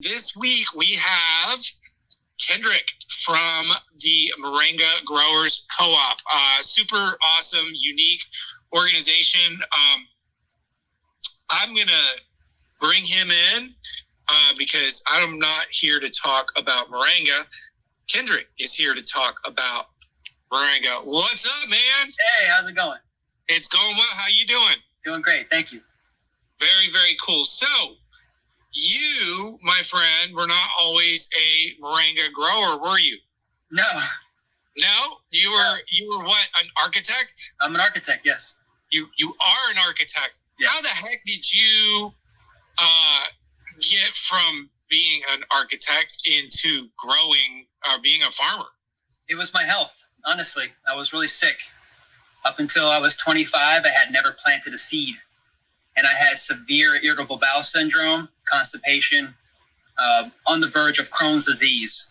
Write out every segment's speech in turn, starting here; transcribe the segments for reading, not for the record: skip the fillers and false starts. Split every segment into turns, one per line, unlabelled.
This week we have Kendrick from the Moringa Growers Co-op. Super awesome, unique organization. I'm going to bring him in because I'm not here to talk about Moringa. Kendrick is here to talk about Moringa. What's up, man?
Hey, how's it going?
It's going well. How you doing?
Doing great, thank you.
Very, very cool. So, you, my friend, were not always a Moringa grower, were you?
No.
No? You were what? An architect?
I'm an architect, yes.
You are an architect.
Yeah.
How the heck did you get from being an architect into growing or being a farmer?
It was my health, honestly. I was really sick. Up until I was 25, I had never planted a seed. And I had severe irritable bowel syndrome, constipation, on the verge of Crohn's disease.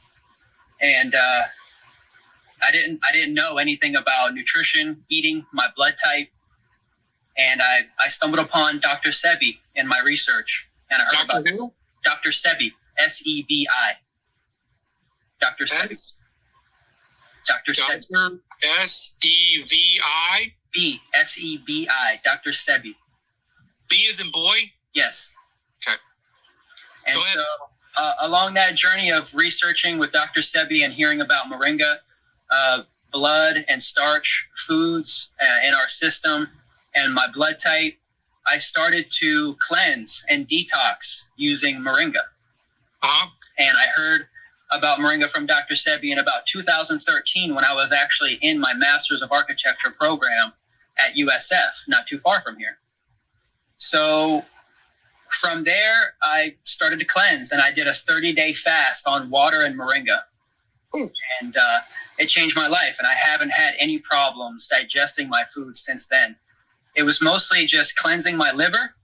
And I didn't know anything about nutrition, eating, my blood type. And I stumbled upon Dr. Sebi in my research. And I heard
Dr.
about
who?
Dr. Sebi, S-E-B-I. Dr. Sebi. Dr. Sebi.
Dr. S-E-V-I?
B, S-E-B-I, Dr. Sebi.
B as in boy?
Yes.
Okay.
And
Go ahead.
so along that journey of researching with Dr. Sebi and hearing about Moringa, blood and starch foods in our system and my blood type, I started to cleanse and detox using Moringa.
Uh-huh.
And I heard about Moringa from Dr. Sebi in about 2013 when I was actually in my Masters of Architecture program at USF, not too far from here. So from there, I started to cleanse, and I did a 30-day fast on water and Moringa.
Ooh.
And it changed my life, and I haven't had any problems digesting my food since then. It was mostly just cleansing my liver,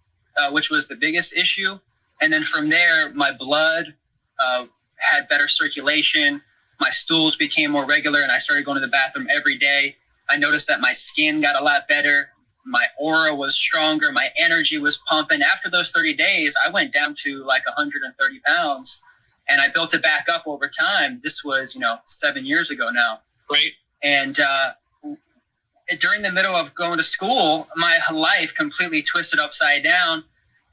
which was the biggest issue. And then from there, my blood had better circulation. My stools became more regular, and I started going to the bathroom every day. I noticed that my skin got a lot better. My aura was stronger. My energy was pumping. After those 30 days, I went down to like 130 pounds, and I built it back up over time. This was, 7 years ago now.
Right.
And during the middle of going to school, my life completely twisted upside down.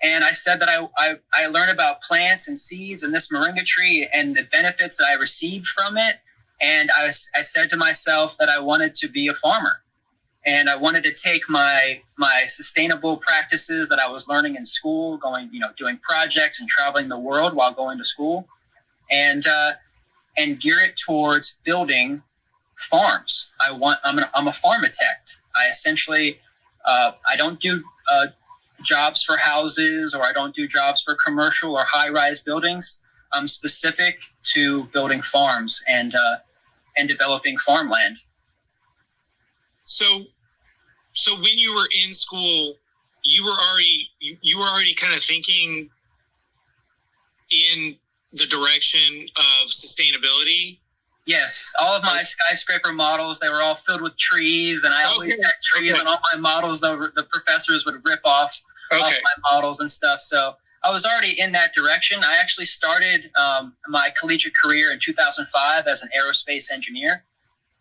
And I said that I learned about plants and seeds and this Moringa tree and the benefits that I received from it. And I said to myself that I wanted to be a farmer. And I wanted to take my sustainable practices that I was learning in school, doing projects and traveling the world while going to school, and gear it towards building farms. I'm a farmactect. I essentially I don't do jobs for houses, or I don't do jobs for commercial or high-rise buildings. I'm specific to building farms and developing farmland.
So when you were in school, you were already kind of thinking in the direction of sustainability?
Yes, all of my skyscraper models, they were all filled with trees, and I always had trees on all my models. The professors would rip off my models and stuff. So I was already in that direction. I actually started my collegiate career in 2005 as an aerospace engineer.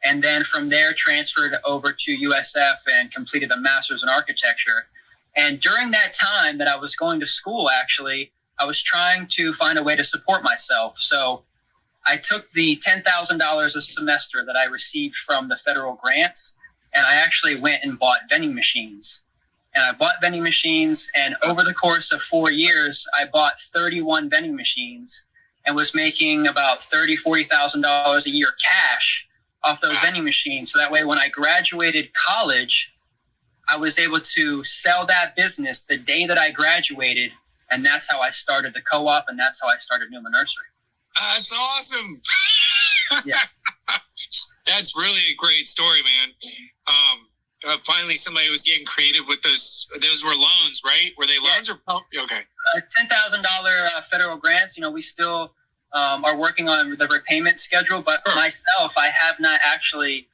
And then from there transferred over to USF and completed a master's in architecture. And during that time that I was going to school, actually, I was trying to find a way to support myself. So I took the $10,000 a semester that I received from the federal grants, and I actually went and bought vending machines. And I bought vending machines, and over the course of 4 years, I bought 31 vending machines and was making about $30,000, $40,000 a year cash off those vending machines. So that way, when I graduated college, I was able to sell that business the day that I graduated, and that's how I started the co-op, and that's how I started Numa Nursery.
That's awesome.
Yeah.
That's really a great story, man. Finally, somebody was getting creative with those. Those were loans, right? Were they loans or okay?
$10,000 federal grants. We still are working on the repayment schedule, but myself, I have not actually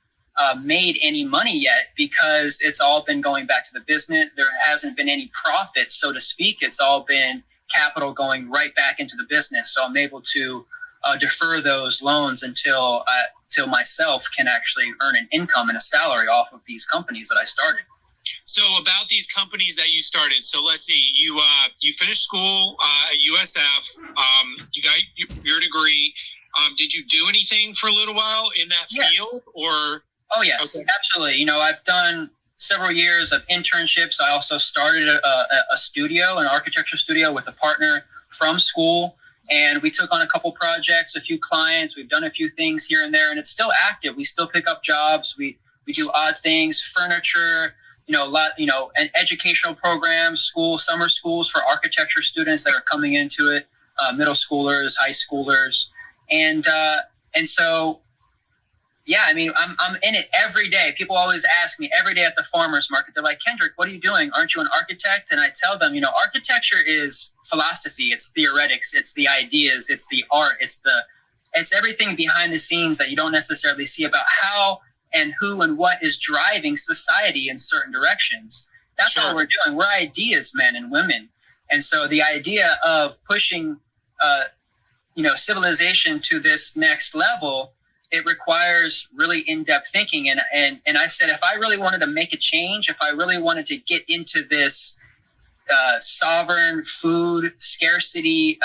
made any money yet because it's all been going back to the business. There hasn't been any profit, so to speak. It's all been capital going right back into the business. So I'm able to defer those loans until myself can actually earn an income and a salary off of these companies that I started.
So about these companies that you started, so let's see, you finished school at USF, you got your degree. Did you do anything for a little while in that field, or?
Oh yes, okay. Absolutely. I've done several years of internships. I also started a studio, an architecture studio, with a partner from school, and we took on a couple projects, a few clients. We've done a few things here and there, and it's still active. We still pick up jobs. We do odd things, furniture. And educational programs, summer schools for architecture students that are coming into it, middle schoolers, high schoolers, and so, yeah. I mean, I'm in it every day. People always ask me every day at the farmers market. They're like, Kendrick, what are you doing? Aren't you an architect? And I tell them, architecture is philosophy. It's theoretics. It's the ideas. It's the art. It's everything behind the scenes that you don't necessarily see about how and who and what is driving society in certain directions. That's all we're doing. We're ideas men and women. And so the idea of pushing, civilization to this next level, it requires really in-depth thinking. And I said, if I really wanted to make a change, if I really wanted to get into this sovereign food scarcity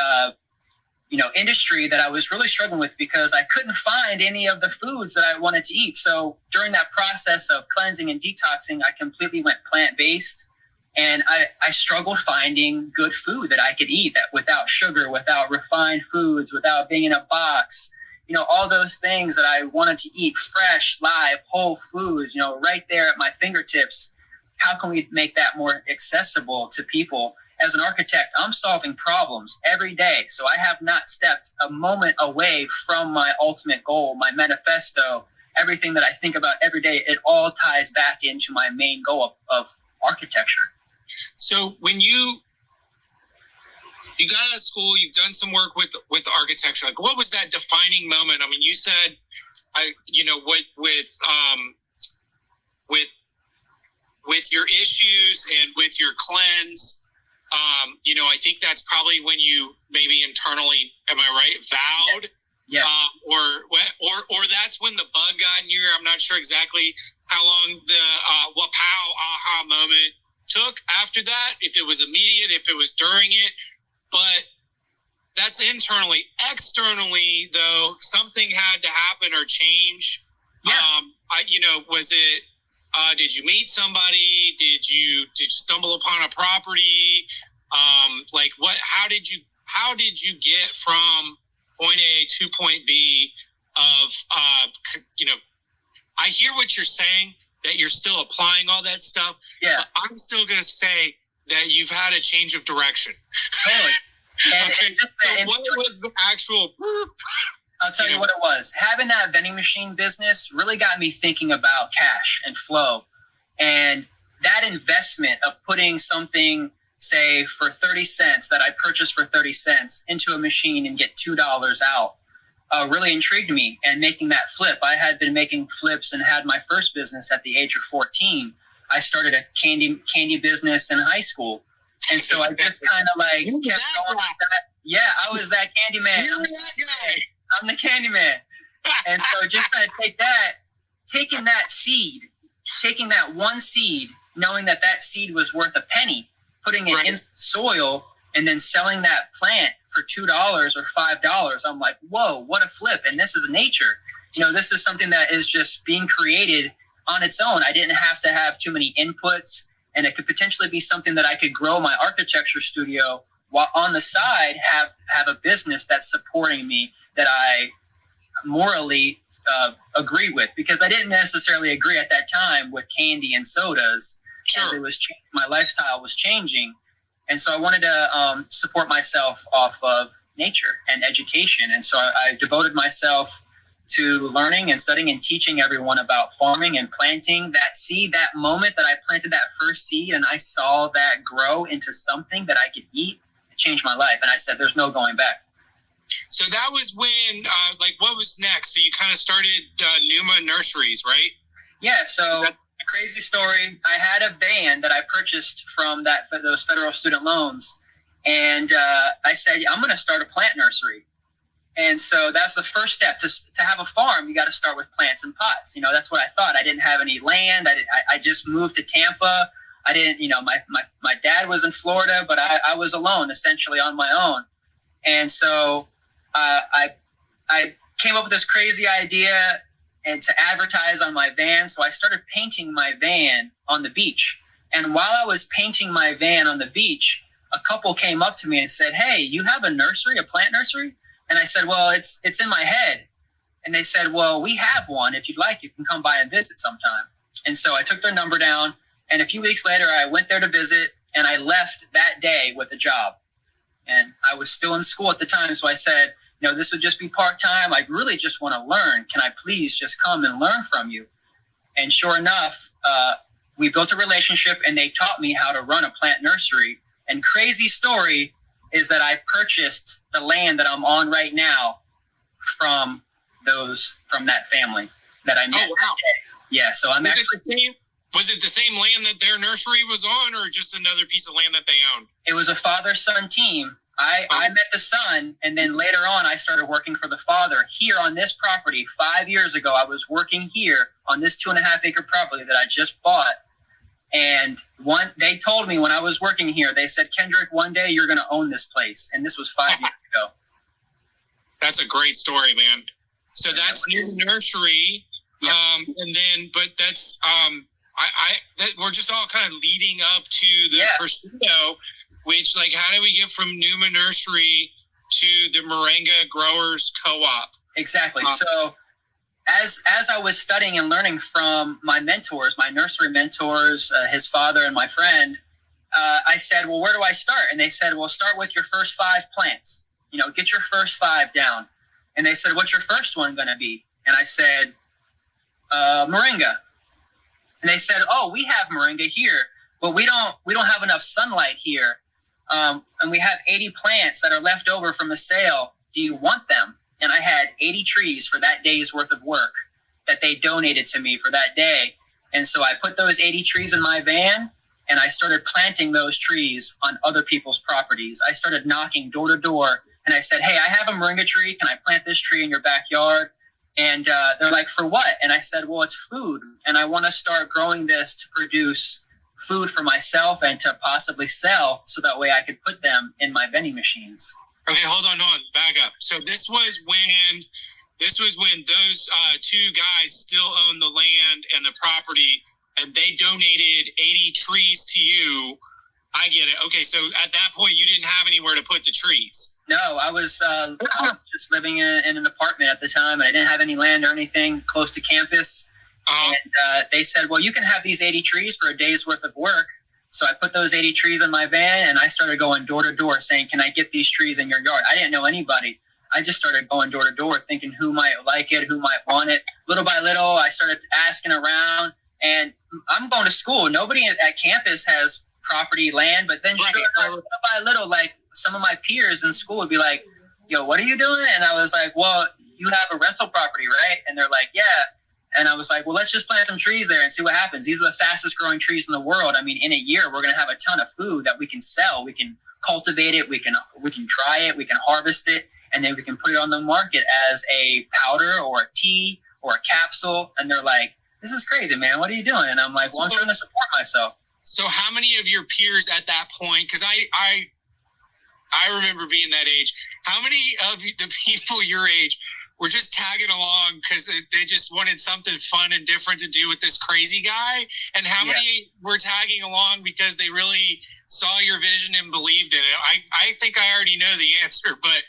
industry that I was really struggling with, because I couldn't find any of the foods that I wanted to eat. So during that process of cleansing and detoxing, I completely went plant-based, and I struggled finding good food that I could eat that without sugar, without refined foods, without being in a box, all those things that I wanted to eat, fresh, live, whole foods, right there at my fingertips. How can we make that more accessible to people? As an architect, I'm solving problems every day. So I have not stepped a moment away from my ultimate goal, my manifesto, everything that I think about every day. It all ties back into my main goal of architecture.
So when you got out of school, you've done some work with architecture. Like, what was that defining moment? I mean, you said, with your issues and with your cleanse, I think that's probably when you maybe internally, am I right, vowed?
Yeah.
Or that's when the bug got in you. I'm not sure exactly how long the aha moment took after that, if it was immediate, if it was during it. But that's internally. Externally, though, something had to happen or change.
Yeah.
Was it? Did you meet somebody? Did you stumble upon a property? How did you get from point A to point B I hear what you're saying, that you're still applying all that stuff.
Yeah.
But I'm still going to say that you've had a change of direction.
Totally.
Okay. So what was the actual...
I'll tell you what it was. Having that vending machine business really got me thinking about cash and flow. And that investment of putting something, say, for 30 cents that I purchased for 30 cents into a machine and get $2 out really intrigued me. And making that flip, I had been making flips and had my first business at the age of 14. I started a candy business in high school. And so I just kind of kept going with that. Yeah, I was that candy man.
You're that guy.
I'm the candy man. And so just kind of taking that one seed, knowing that seed was worth a penny, putting it in soil, and then selling that plant for $2 or $5. I'm like, whoa, what a flip. And this is nature. This is something that is just being created on its own. I didn't have to have too many inputs, and it could potentially be something that I could grow my architecture studio while on the side have a business that's supporting me, that I morally agree with, because I didn't necessarily agree at that time with candy and sodas. Sure. As it was my lifestyle was changing. And so I wanted to support myself off of nature and education. And so I devoted myself to learning and studying and teaching everyone about farming and planting that seed. That moment that I planted that first seed and I saw that grow into something that I could eat, it changed my life. And I said, there's no going back.
So that was when, what was next? So you kind of started Numa Nurseries, right?
Yeah, so crazy story. I had a van that I purchased from those federal student loans, And I said, I'm going to start a plant nursery. And so that's the first step. To have a farm, you got to start with plants and pots. You know, that's what I thought. I didn't have any land. I just moved to Tampa. I didn't, you know, my dad was in Florida, but I was alone, essentially on my own. And so I came up with this crazy idea and to advertise on my van. So I started painting my van on the beach. And while I was painting my van on the beach, a couple came up to me and said, "Hey, you have a nursery, a plant nursery?" And I said, "Well, it's in my head." And they said, "Well, we have one. If you'd like, you can come by and visit sometime." And so I took their number down. And a few weeks later, I went there to visit, and I left that day with a job. And I was still in school at the time, so I said, "You know, this would just be part-time. I really just want to learn. Can I please just come and learn from you?" And sure enough, we built a relationship, and they taught me how to run a plant nursery. And crazy story is that I purchased the land that I'm on right now from that family that I met.
Oh, wow.
Yeah, so I'm
Was it the same land that their nursery was on, or just another piece of land that they owned?
It was a father-son team. I met the son, and then later on I started working for the father here on this property. 5 years ago, I was working here on this 2.5-acre property that I just bought. And they told me when I was working here, they said, "Kendrick, one day you're going to own this place." And this was 5 years ago.
That's a great story, man. So that's new nursery. Yeah. And then, but that's, we're just all kind of leading up to the prosciutto, which, like, how do we get from Numa Nursery to the Moringa Growers Co-op?
Exactly. So as I was studying and learning from my mentors, my nursery mentors, his father and my friend, I said, "Well, where do I start?" And they said, "Well, start with your first 5 plants. You know, get your first 5 down." And they said, "What's your first one going to be?" And I said, "Moringa." And they said, "Oh, we have moringa here, but we don't have enough sunlight here. And we have 80 plants that are left over from a sale. Do you want them?" And I had 80 trees for that day's worth of work that they donated to me for that day. And so I put those 80 trees in my van, and I started planting those trees on other people's properties. I started knocking door to door, and I said, "Hey, I have a moringa tree. Can I plant this tree in your backyard?" And they're like, "For what?" And I said, "Well, it's food, and I want to start growing this to produce food for myself and to possibly sell, so that way I could put them in my vending machines."
Okay, hold on, back up. So this was when those 2 guys still owned the land and the property, and they donated 80 trees to you. I get it. Okay, so at that point, you didn't have anywhere to put the trees.
No, I was just living in an apartment at the time, and I didn't have any land or anything close to campus. And they said, "Well, you can have these 80 trees for a day's worth of work." So I put those 80 trees in my van, and I started going door to door saying, "Can I get these trees in your yard?" I didn't know anybody. I just started going door to door thinking who might like it, who might want it. Little by little, I started asking around, and I'm going to school. Nobody at campus has property land, but then little by little, like, some of my peers in school would be like, "Yo, what are you doing?" And I was like, "Well, you have a rental property, right?" And they're like, "Yeah." And I was like, "Well, let's just plant some trees there and see what happens. These are the fastest growing trees in the world. I mean, in a year, we're going to have a ton of food that we can sell. We can cultivate it. We can dry it. We can harvest it. And then we can put it on the market as a powder or a tea or a capsule." And they're like, "This is crazy, man. What are you doing?" And I'm like, "Well, I'm trying to support myself."
So how many of your peers at that point, because I remember being that age, how many of the people your age were just tagging along because they just wanted something fun and different to do with this crazy guy? And how many were tagging along because they really saw your vision and believed in it? I think I already know the answer, but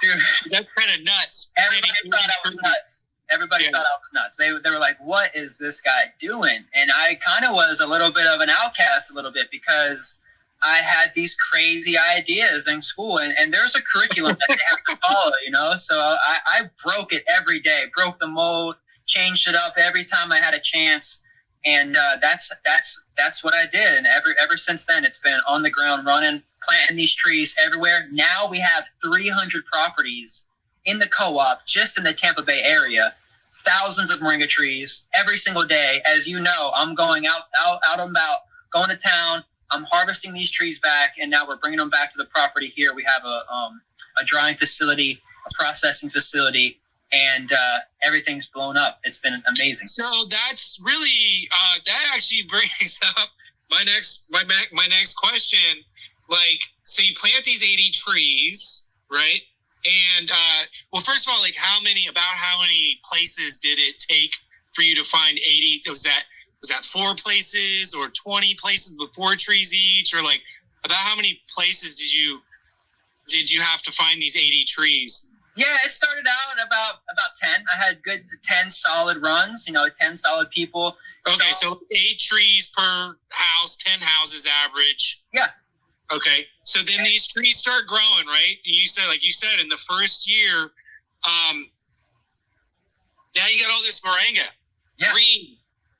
dude, that's kind of nuts.
Everybody thought I was nuts. Everybody thought I was nuts. They were like, "What is this guy doing?" And I kind of was a little bit of an outcast a little bit because I had these crazy ideas in school, and there's a curriculum that they have to follow, you know? So I broke it every day, broke the mold, changed it up every time I had a chance. And that's what I did. And ever since then, it's been on the ground running, planting these trees everywhere. Now we have 300 properties in the co-op, just in the Tampa Bay area, thousands of moringa trees every single day. As you know, I'm going out and about, going to town, I'm harvesting these trees back, and now we're bringing them back to the property here. We have a drying facility, a processing facility, and everything's blown up. It's been amazing.
So that's really that actually brings up my next question. Like, so you plant these 80 trees, right? And well, first of all, like how many places did it take for you to find 80? Was that 4 places or 20 places with 4 trees each, or like about how many places did you have to find these 80 trees?
Yeah, it started out about 10. I had good 10 solid runs, 10 solid people.
Okay, so 8 trees per house, 10 houses average.
Yeah.
Okay, so then these trees start growing, right? And you said, in the first year, now you got all this moringa, green,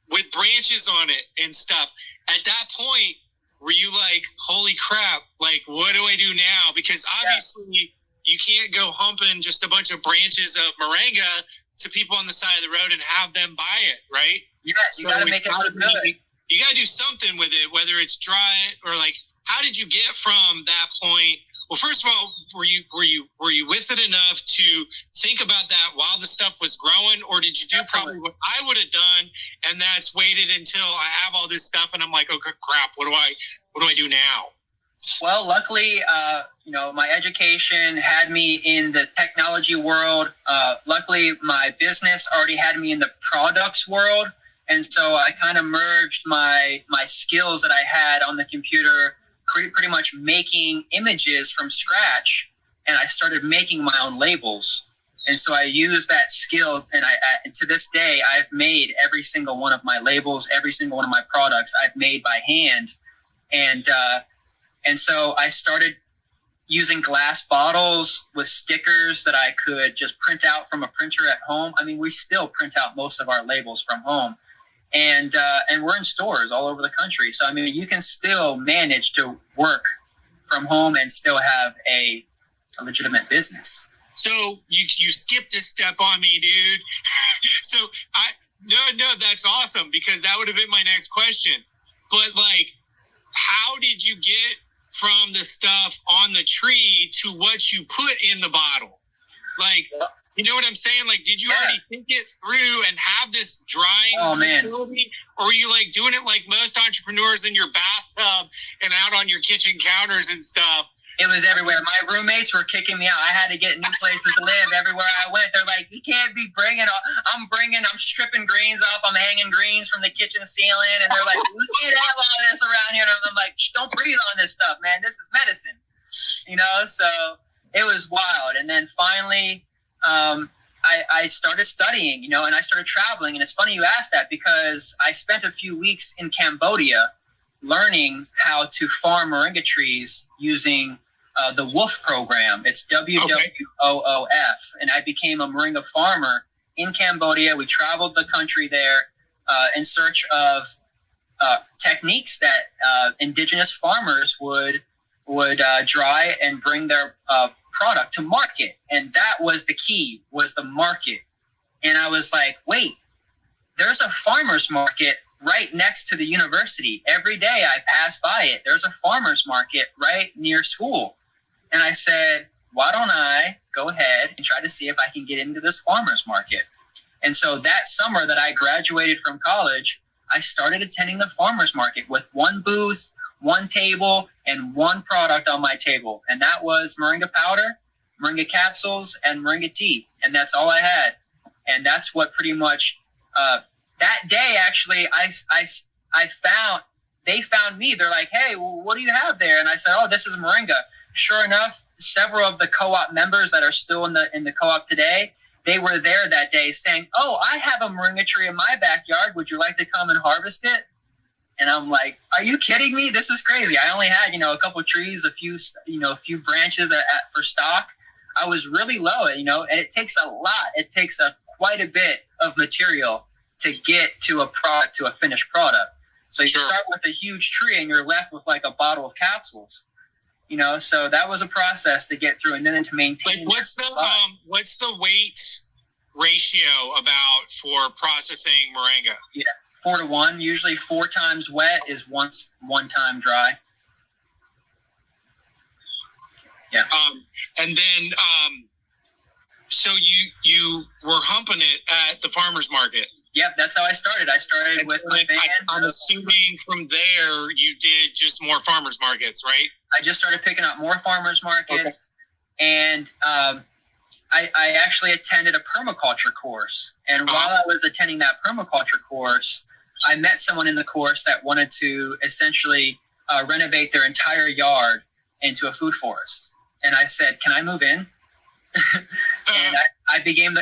with branches on it and stuff. At that point, were you like, holy crap, like, what do I do now? Because obviously you can't go humping just a bunch of branches of moringa to people on the side of the road and have them buy it, right?
Yeah, you got to make it look good.
You got to do something with it, whether it's dry or like, how did you get from that point? Well, first of all, were you with it enough to think about that while the stuff was growing, or did you do probably what I would have done, and that's waited until I have all this stuff and I'm like, oh crap, what do I do now?
Well, luckily, my education had me in the technology world. Luckily, my business already had me in the products world, and so I kind of merged my skills that I had on the computer, pretty much making images from scratch, and I started making my own labels. And so I used that skill, and to this day, I've made every single one of my labels, every single one of my products I've made by hand. And so I started using glass bottles with stickers that I could just print out from a printer at home. I mean, we still print out most of our labels from home. And we're in stores all over the country. So, I mean, you can still manage to work from home and still have a legitimate business.
So you skipped a step on me, dude. So no, that's awesome, because that would have been my next question. But like, how did you get from the stuff on the tree to what you put in the bottle? Like, you know what I'm saying? Like, did you already think it through and have this drying facility? Or were you like doing it like most entrepreneurs in your bathtub and out on your kitchen counters and stuff?
It was everywhere. My roommates were kicking me out. I had to get new places to live everywhere I went. They're like, you can't be I'm stripping greens off. I'm hanging greens from the kitchen ceiling. And they're like, we can't have all this around here. And I'm like, don't breathe on this stuff, man. This is medicine. So it was wild. And then finally, I started studying, and I started traveling. And it's funny you asked that, because I spent a few weeks in Cambodia learning how to farm moringa trees using the WOOF program. It's WWOOF. And I became a moringa farmer in Cambodia. We traveled the country there in search of techniques that indigenous farmers would dry and bring their product to market. And that was the key, was the market. And I was like, wait, there's a farmer's market right next to the university. Every day I pass by it. There's a farmer's market right near school. And I said, why don't I go ahead and try to see if I can get into this farmer's market? And so that summer that I graduated from college, I started attending the farmer's market with one booth, one table, and one product on my table. And that was moringa powder, moringa capsules, and moringa tea. And that's all I had. And that's what pretty much, that day, actually, they found me. They're like, hey, well, what do you have there? And I said, oh, this is moringa. Sure enough, several of the co-op members that are still in the co-op today, they were there that day saying, oh, I have a moringa tree in my backyard. Would you like to come and harvest it? And I'm like, are you kidding me? This is crazy. I only had, a couple of trees, a few branches for stock. I was really low, and it takes a lot. It takes quite a bit of material to get to a finished product. So you start with a huge tree and you're left with like a bottle of capsules. So that was a process to get through, and then to maintain.
Like, what's the weight ratio about for processing moringa?
Yeah, 4 to 1. Usually 4 times wet is one time dry. Yeah.
And then, so you were humping it at the farmer's market.
Yep, that's how I started. I started with my band.
I'm assuming from there you did just more farmers markets, right?
I just started picking up more farmers markets, and I actually attended a permaculture course. And while I was attending that permaculture course, I met someone in the course that wanted to essentially renovate their entire yard into a food forest. And I said, "Can I move in?" And I became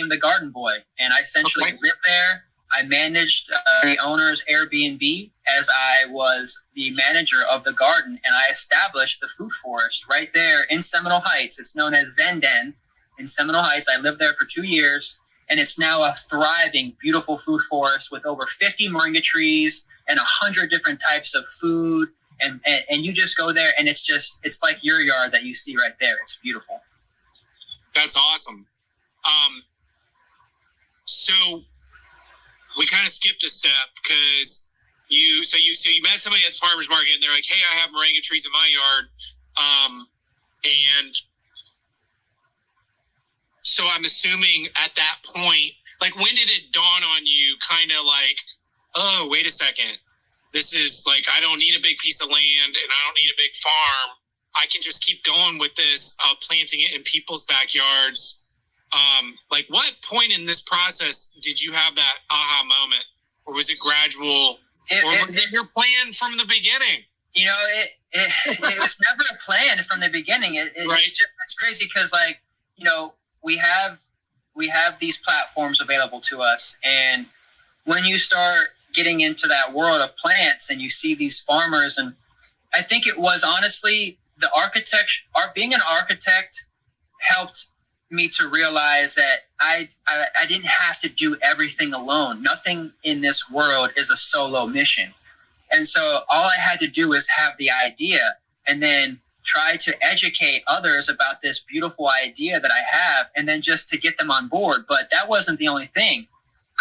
the garden boy, and I essentially lived there. I managed the owner's Airbnb as I was the manager of the garden, and I established the food forest right there in Seminole Heights. It's known as Zenden in Seminole Heights. I lived there for 2 years, and it's now a thriving, beautiful food forest with over 50 moringa trees and 100 different types of food. And you just go there, and it's like your yard that you see right there. It's beautiful.
That's awesome. So we kind of skipped a step because you met somebody at the farmer's market, and they're like, "Hey, I have moringa trees in my yard," and so I'm assuming at that point, like, when did it dawn on you, kind of like, "Oh, wait a second, this is like, I don't need a big piece of land, and I don't need a big farm. I can just keep going with this, planting it in people's backyards." Like, what point in this process did you have that aha moment, or was it gradual, or was it your plan from the beginning?
You know, it was never a plan from the beginning.
Right.
It's crazy because, like, you know, we have these platforms available to us, and when you start getting into that world of plants and you see these farmers, and I think it was honestly the architecture, being an architect helped me to realize that I didn't have to do everything alone. Nothing in this world is a solo mission. And so all I had to do was have the idea and then try to educate others about this beautiful idea that I have, and then just to get them on board. But that wasn't the only thing.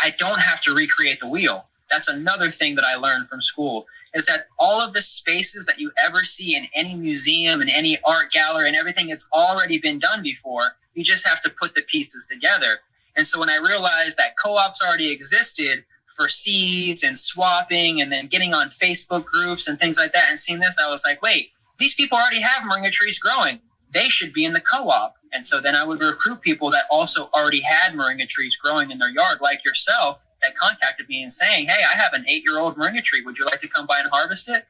I don't have to recreate the wheel. That's another thing that I learned from school, is that all of the spaces that you ever see in any museum and any art gallery and everything, it's already been done before. You just have to put the pieces together. And so when I realized that co-ops already existed for seeds and swapping and then getting on Facebook groups and things like that and seeing this, I was like, wait, these people already have moringa trees growing. They should be in the co-op. And so then I would recruit people that also already had moringa trees growing in their yard, like yourself, that contacted me and saying, "Hey, I have an 8-year-old moringa tree. Would you like to come by and harvest it?"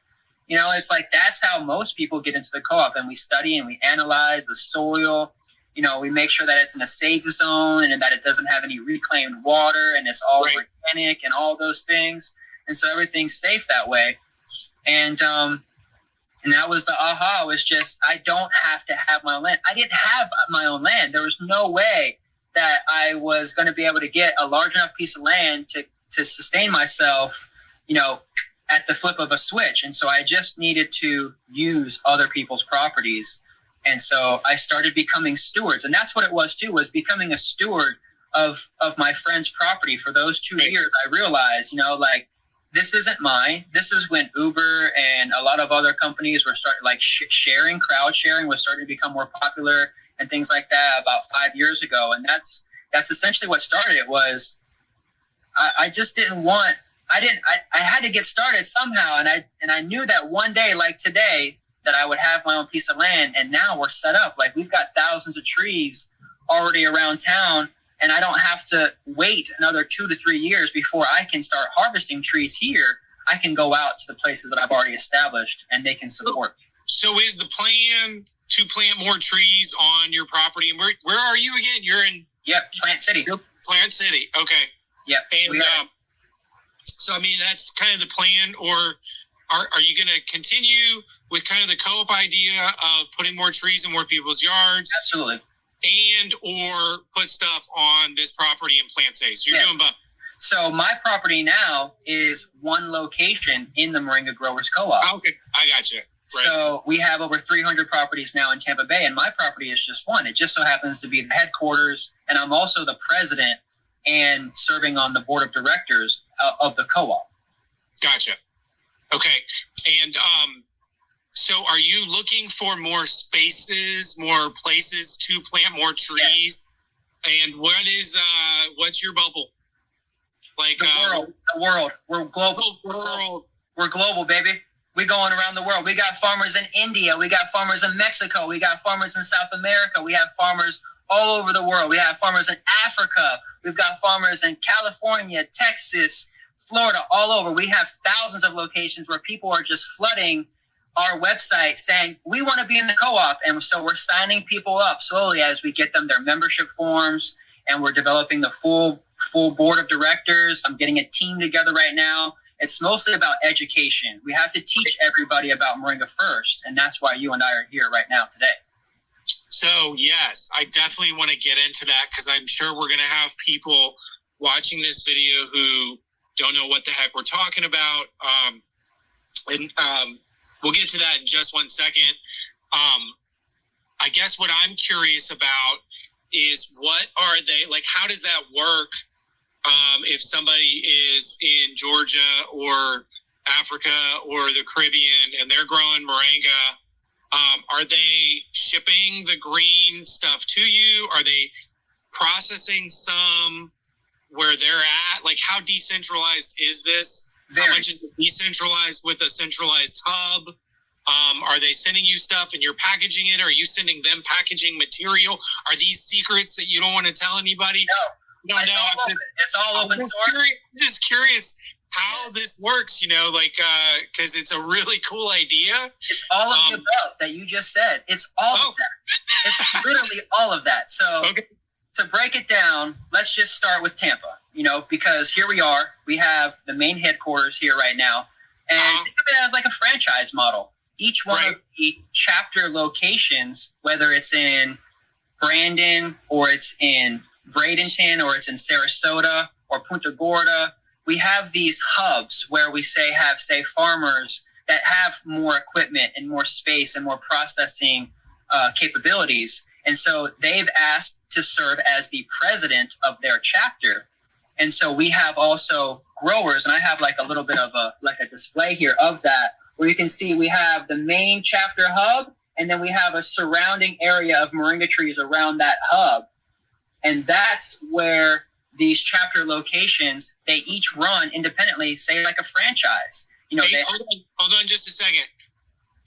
You know, it's like, that's how most people get into the co-op. And we study and we analyze the soil. You know, we make sure that it's in a safe zone and that it doesn't have any reclaimed water and it's all organic and all those things. And so everything's safe that way. And that was the aha, was just, I don't have to have my own land. I didn't have my own land. There was no way that I was going to be able to get a large enough piece of land to sustain myself, you know, at the flip of a switch. And so I just needed to use other people's properties. And so I started becoming stewards. And that's what it was too, was becoming a steward of my friend's property. For those 2 years, I realized, you know, like, this isn't mine. This is when Uber and a lot of other companies were starting, like, sharing, crowd sharing was starting to become more popular and things like that about 5 years ago. And that's essentially what started it. Was I just didn't want, I had to get started somehow. And I knew that one day, like today, that I would have my own piece of land. And now we're set up. Like, we've got thousands of trees already around town, and I don't have to wait another 2 to 3 years before I can start harvesting trees here. I can go out to the places that I've already established, and they can support me.
So is the plan to plant more trees on your property? And where are you again? You're in...
Yep, Plant City.
Plant City, okay.
Yep.
And so, I mean, that's kind of the plan, or are you going to continue with kind of the co-op idea of putting more trees in more people's yards?
Absolutely.
And or put stuff on this property in Plant City. So you're doing both.
So my property now is one location in the Moringa Growers Co-op.
Okay, I got you. Right.
So we have over 300 properties now in Tampa Bay, and my property is just one. It just so happens to be the headquarters, and I'm also the president and serving on the board of directors of the co-op.
Gotcha. Okay. And so are you looking for more spaces, more places to plant more trees? Yeah. And what's your bubble? Like
the world. We're global.
The world.
We're global, baby. We're going around the world. We got farmers in India. We got farmers in Mexico. We got farmers in South America. We have farmers all over the world. We have farmers in Africa. We've got farmers in California, Texas, Florida, all over. We have thousands of locations where people are just flooding our website saying, we want to be in the co-op. And so we're signing people up slowly as we get them their membership forms, and we're developing the full board of directors. I'm getting a team together right now. It's mostly about education. We have to teach everybody about Moringa first, and that's why you and I are here right now today.
So, yes, I definitely want to get into that because I'm sure we're going to have people watching this video who don't know what the heck we're talking about. We'll get to that in just 1 second. I guess what I'm curious about is what are they, like, how does that work if somebody is in Georgia or Africa or the Caribbean and they're growing moringa? Are they shipping the green stuff to you? Are they processing some where they're at? Like, how decentralized is this?
Very.
How much is it decentralized with a centralized hub? Are they sending you stuff and you're packaging it? Or are you sending them packaging material? Are these secrets that you don't want to tell anybody?
No. It's all open source.
I'm just curious how this works, because it's a really cool idea.
It's all of the above that you just said. It's all of that. It's literally all of that. So to break it down, let's just start with Tampa, because here we are. We have the main headquarters here right now. And think of it as like a franchise model. Each one of the chapter locations, whether it's in Brandon or it's in Bradenton or it's in Sarasota or Punta Gorda, we have these hubs where we have farmers that have more equipment and more space and more processing capabilities. And so they've asked to serve as the president of their chapter. And so we have also growers, and I have like a little bit of a display here of that, where you can see we have the main chapter hub, and then we have a surrounding area of moringa trees around that hub. And that's where these chapter locations, they each run independently, say like a franchise.
Hold on just a second.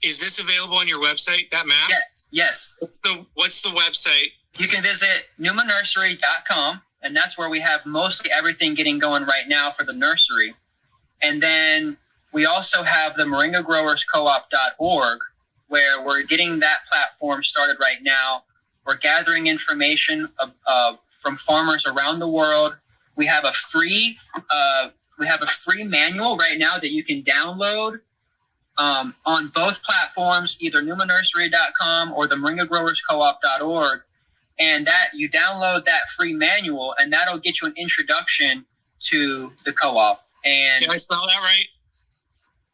Is this available on your website, that map?
Yes.
What's the website?
You can visit numanursery.com, and that's where we have mostly everything getting going right now for the nursery. And then we also have the Moringa Growers Co-op.org, where we're getting that platform started right now. We're gathering information from farmers around the world. We have a free manual right now that you can download on both platforms, either numanursery.com or the Moringa Growers Co-op.org. And that you download that free manual, and that'll get you an introduction to the co-op. And
did I spell that right?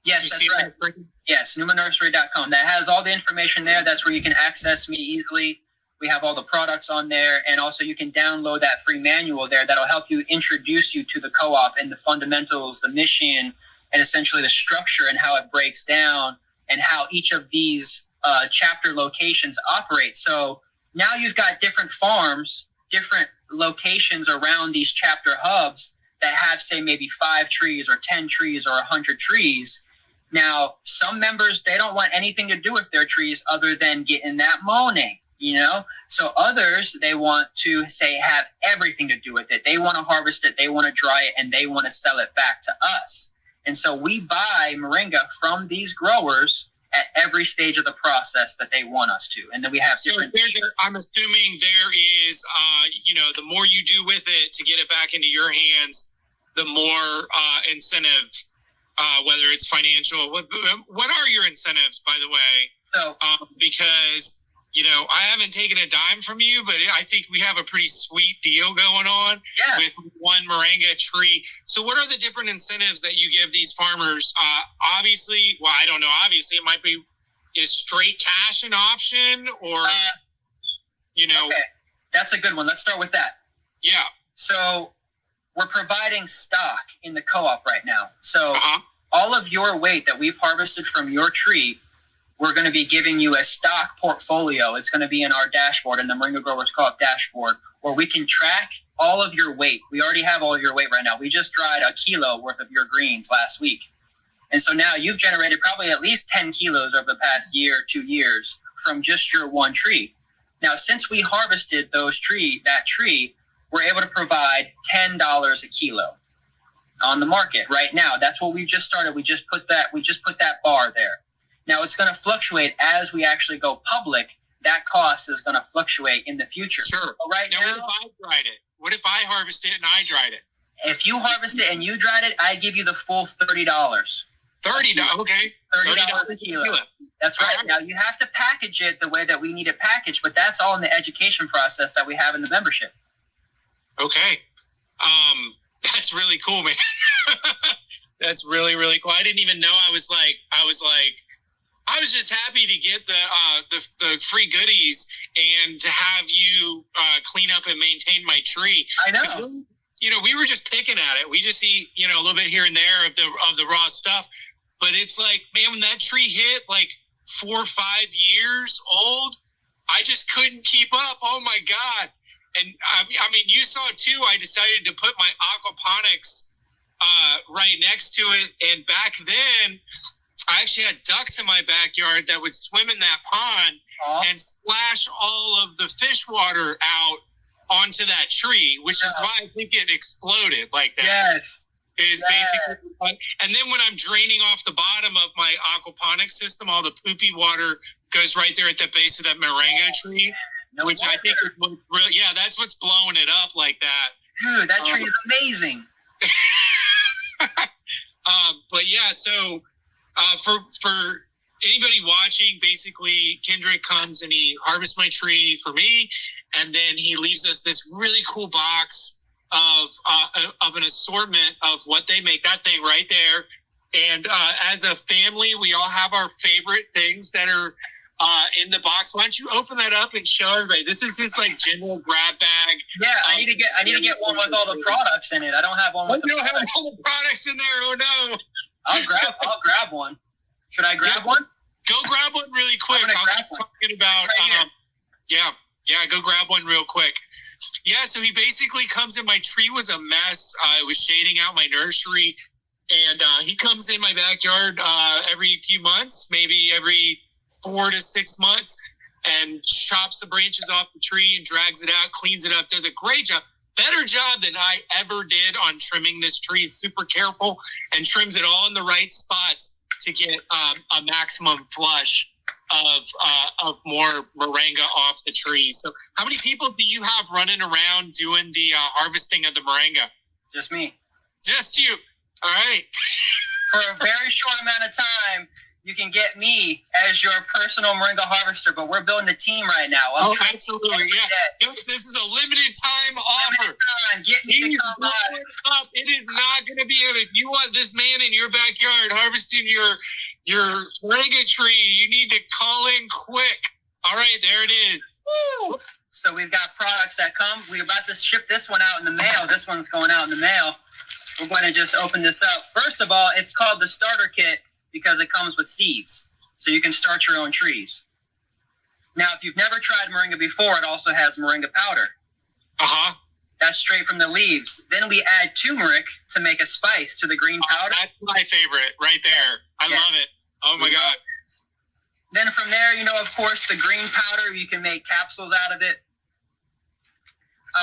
Yes, that's right. Yes, numanursery.com. That has all the information there. That's where you can access me easily. We have all the products on there, and also you can download that free manual there that'll help you introduce you to the co-op and the fundamentals, the mission, and essentially the structure and how it breaks down and how each of these chapter locations operate. So now you've got different farms, different locations around these chapter hubs that have, say, maybe 5 trees or 10 trees or 100 trees. Now, some members, they don't want anything to do with their trees other than getting that molding, So others, they want to, say, have everything to do with it. They want to harvest it, they want to dry it, and they want to sell it back to us. And so we buy moringa from these growers at every stage of the process that they want us to. And then we have different...
So I'm assuming there is, the more you do with it to get it back into your hands, the more incentive, whether it's financial. What are your incentives, by the way?
So,
because, I haven't taken a dime from you, but I think we have a pretty sweet deal going on with one moringa tree. So what are the different incentives that you give these farmers? Obviously, I don't know. Obviously, it might be, is straight cash an option or,
Okay. That's a good one. Let's start with that.
Yeah.
So we're providing stock in the co-op right now. So all of your weight that we've harvested from your tree, we're going to be giving you a stock portfolio. It's going to be in our dashboard, in the Moringa Growers Co-op dashboard, where we can track all of your weight. We already have all of your weight right now. We just dried a kilo worth of your greens last week. And so now you've generated probably at least 10 kilos over the past year, 2 years from just your one tree. Now, since we harvested that tree, we're able to provide $10 a kilo on the market right now. That's what we've just started. We just put that bar there. Now it's going to fluctuate as we actually go public. That cost is going to fluctuate in the future.
Sure.
But right now,
what if I dried it? What if I harvest it and I dried it?
If you harvest it and you dried it, I'd give you the full $30.
$30, okay.
$30 a kilo. That's right. Now you have to package it the way that we need it packaged, but that's all in the education process that we have in the membership.
Okay. That's really cool, man. That's really, really cool. I didn't even know. I was just happy to get the free goodies and to have you clean up and maintain my tree.
I know.
You know, we were just picking at it. We just eat, a little bit here and there of the raw stuff. But it's like, man, when that tree hit like 4 or 5 years old, I just couldn't keep up. Oh my God. And I mean, you saw too, I decided to put my aquaponics right next to it. And back then, I actually had ducks in my backyard that would swim in that pond and splash all of the fish water out onto that tree, which is why I think it exploded like that.
Yes.
Basically, and then when I'm draining off the bottom of my aquaponics system, all the poopy water goes right there at the base of that moringa tree, which I think is really, that's what's blowing it up like that.
Dude, that tree is amazing.
But yeah, so for anybody watching, basically Kendrick comes and he harvests my tree for me, and then he leaves us this really cool box of an assortment of what they make, that thing right there. And as a family, we all have our favorite things that are in the box. Why don't you open that up and show everybody? This is just like general grab bag.
Yeah, I need to get one with all the products in it. I don't have one with
you don't have all the products in there. Oh no.
I'll grab one. Should I grab one?
Go grab one really quick. I'm talking about go grab one real quick. Yeah, so he basically comes in. My tree was a mess. It was shading out my nursery, and he comes in my backyard every few months, maybe every 4 to 6 months, and chops the branches off the tree and drags it out, cleans it up, does a great job. Better job than I ever did on trimming this tree. Super careful and trims it all in the right spots to get a maximum flush of more moringa off the tree. So how many people do you have running around doing the harvesting of the moringa?
Just me.
Just you. All right.
For a very short amount of time, you can get me as your personal moringa harvester, but we're building a team right now.
Absolutely. Yeah. This is a limited time offer.
Get me to come by.
It is not going to be, if you want this man in your backyard harvesting your moringa tree, you need to call in quick. All right, there it is.
Woo. So we've got products that come. We're about to ship this one out in the mail. This one's going out in the mail. We're going to just open this up. First of all, it's called the starter kit because it comes with seeds. So you can start your own trees. Now, if you've never tried moringa before, it also has moringa powder. That's straight from the leaves. Then we add turmeric to make a spice to the green powder.
That's my favorite right there. I love it. Oh, my God.
Then from there, of course, the green powder, you can make capsules out of it.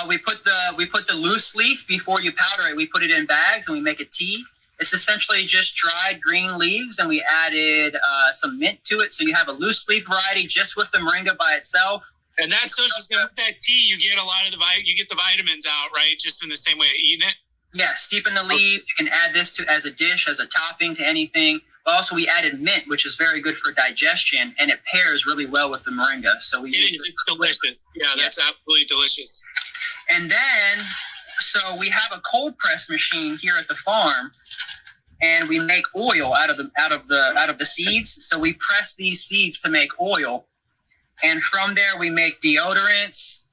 We put the loose leaf before you powder it. We put it in bags and we make a tea. It's essentially just dried green leaves, and we added some mint to it. So you have a loose leaf variety just with the moringa by itself.
And that's with that tea, you get a lot of the vitamins out, right? Just in the same way of eating it.
Yeah, steep in the leaf. You can add this as a dish, as a topping to anything. But also, we added mint, which is very good for digestion, and it pairs really well with the moringa. So
it's delicious. Yeah, that's absolutely delicious.
And then, so we have a cold press machine here at the farm, and we make oil out of the seeds. So we press these seeds to make oil, and from there we make deodorants,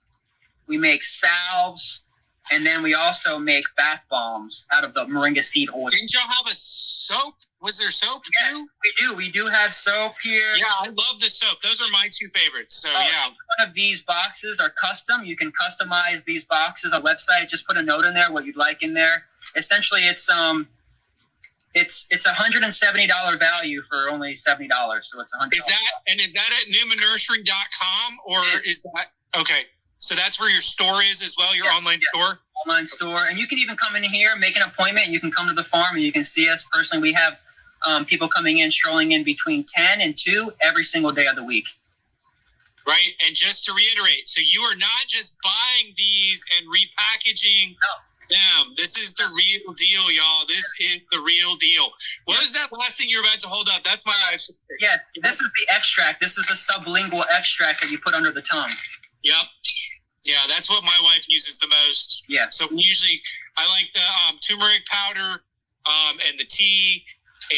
we make salves, And then we also make bath bombs out of the moringa seed oil.
Didn't y'all have a soap? Was there soap too?
Yes, we do. We do have soap here.
Yeah, I love the soap. Those are my two favorites. So yeah.
One of these boxes are custom. You can customize these boxes on a website. Just put a note in there what you'd like in there. Essentially, it's $170 value for only $70. So it's $100.
Is that at numanursery.com or is that okay? So that's where your store is as well, your online store?
Online store. And you can even come in here, make an appointment. You can come to the farm and you can see us personally. We have people coming in, strolling in between 10 and 2 every single day of the week.
Right. And just to reiterate, so you are not just buying these and repackaging them. This is the real deal, y'all. This is the real deal. What was that last thing you're about to hold up? That's my wife's.
Yes, this is the extract. This is the sublingual extract that you put under the tongue.
Yep. Yeah, that's what my wife uses the most.
Yeah.
So usually I like the turmeric powder and the tea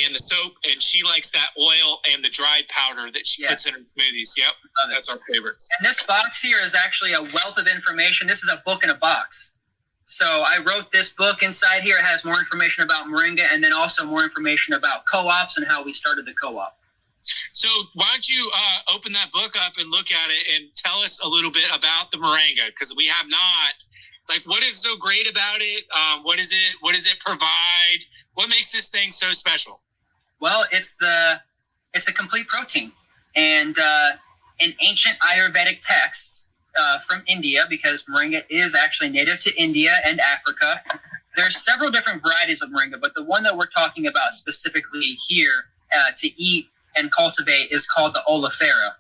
and the soap, and she likes that oil and the dried powder that she puts in her smoothies. Yep, that's our favorites.
And this box here is actually a wealth of information. This is a book in a box. So I wrote this book inside here. It has more information about Moringa and then also more information about co-ops and how we started the co-op.
So why don't you open that book up and look at it and tell us a little bit about the Moringa, because we have not. Like, what is so great about it? What is it? What does it provide? What makes this thing so special?
Well, it's a complete protein. And in ancient Ayurvedic texts from India, because Moringa is actually native to India and Africa, there's several different varieties of Moringa, but the one that we're talking about specifically here to eat and cultivate is called the oleifera.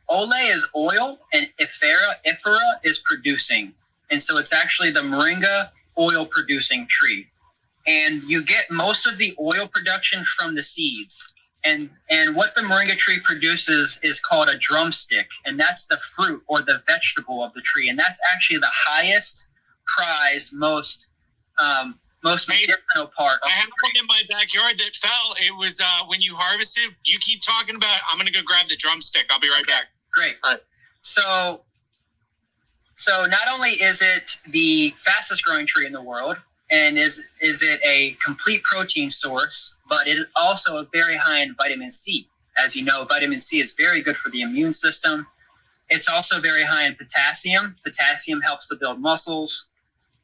Ole is oil, and ifera is producing. And so it's actually the Moringa oil producing tree. And you get most of the oil production from the seeds. And what the Moringa tree produces is called a drumstick, and that's the fruit or the vegetable of the tree. And that's actually the highest prized, most medicinal part.
I have one in my backyard that fell. It was when you harvested. You keep talking about it. I'm going to go grab the drumstick. I'll be right back.
Great. All right. So not only is it the fastest growing tree in the world, and is it a complete protein source, but it is also very high in vitamin C. As you know, vitamin C is very good for the immune system. It's also very high in potassium. Potassium helps to build muscles.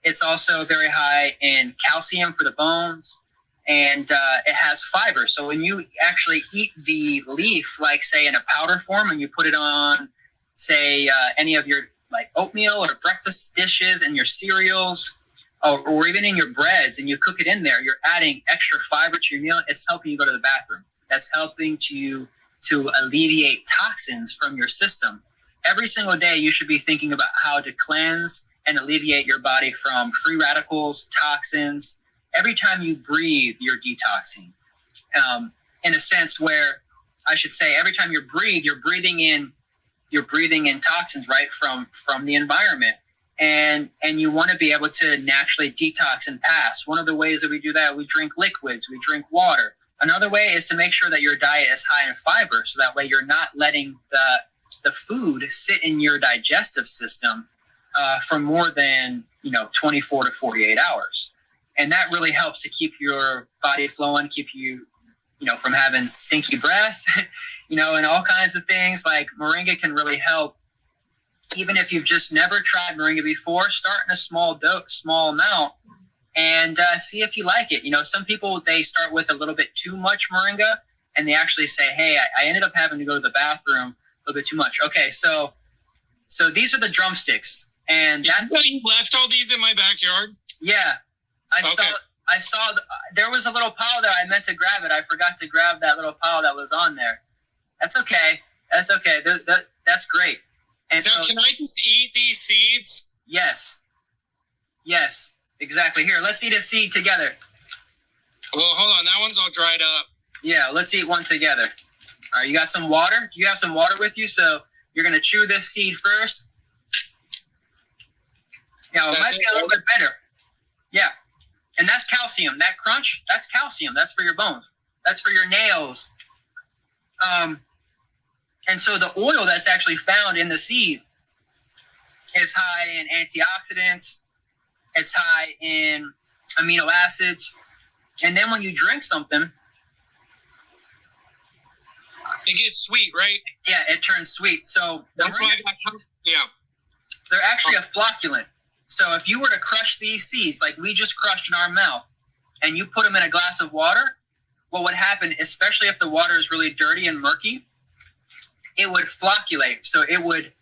It's also very high in calcium for the bones, and it has fiber. So when you actually eat the leaf, like say in a powder form, and you put it on, say, any of your like oatmeal or breakfast dishes and your cereals, or even in your breads, and you cook it in there, you're adding extra fiber to your meal. It's helping you go to the bathroom. That's helping to alleviate toxins from your system. Every single day, you should be thinking about how to cleanse and alleviate your body from free radicals, toxins. Every time you breathe, you're detoxing. In a sense where, I should say, every time you breathe, you're breathing in toxins, right, from the environment. And you want to be able to naturally detox and pass. One of the ways that we do that, we drink liquids, we drink water. Another way is to make sure that your diet is high in fiber, so that way you're not letting the food sit in your digestive system for more than 24 to 48 hours. And that really helps to keep your body flowing, keep you from having stinky breath, and all kinds of things. Like Moringa can really help. Even if you've just never tried Moringa before, start in a small amount and see if you like it. Some people, they start with a little bit too much Moringa, and they actually say, hey, I ended up having to go to the bathroom a little bit too much. Okay, so these are the drumsticks. And
you left all these in my backyard?
Yeah. I saw there was a little pile there. I meant to grab it. I forgot to grab that little pile that was on there. That's okay. That's great. And
so can I just eat these seeds?
Yes, exactly. Here, let's eat a seed together.
Well, hold on. That one's all dried up.
Yeah, let's eat one together. All right, you got some water? Do you have some water with you? So you're going to chew this seed first. Yeah, it might be a little bit better. Yeah, and that's calcium. That crunch, that's calcium. That's for your bones. That's for your nails. And so the oil that's actually found in the seed It's high in antioxidants. It's high in amino acids. And then when you drink something,
it gets sweet, right?
Yeah, it turns sweet. So
that's why
they're actually a flocculant. So if you were to crush these seeds like we just crushed in our mouth, and you put them in a glass of water, what would happen, especially if the water is really dirty and murky, it would flocculate. So it would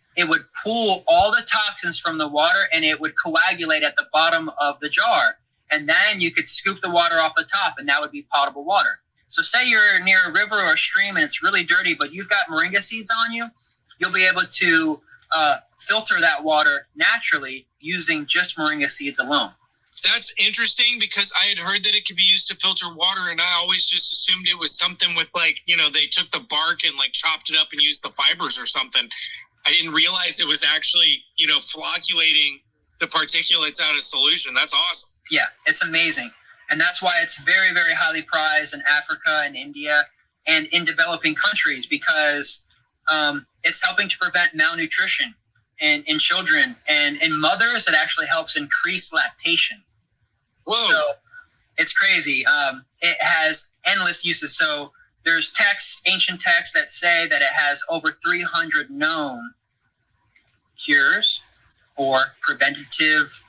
pull all the toxins from the water, and it would coagulate at the bottom of the jar. And then you could scoop the water off the top, and that would be potable water. So say you're near a river or a stream and it's really dirty, but you've got moringa seeds on you, you'll be able to filter that water naturally using just moringa seeds alone.
That's interesting because I had heard that it could be used to filter water, and I always just assumed it was something with they took the bark and chopped it up and used the fibers or something. I didn't realize it was actually, flocculating the particulates out of solution. That's awesome.
Yeah, it's amazing. And that's why it's very, very highly prized in Africa and India and in developing countries, because it's helping to prevent malnutrition in children. And in mothers, it actually helps increase lactation.
Whoa.
So it's crazy. It has endless uses. So there's ancient texts that say that it has over 300 known cures or preventative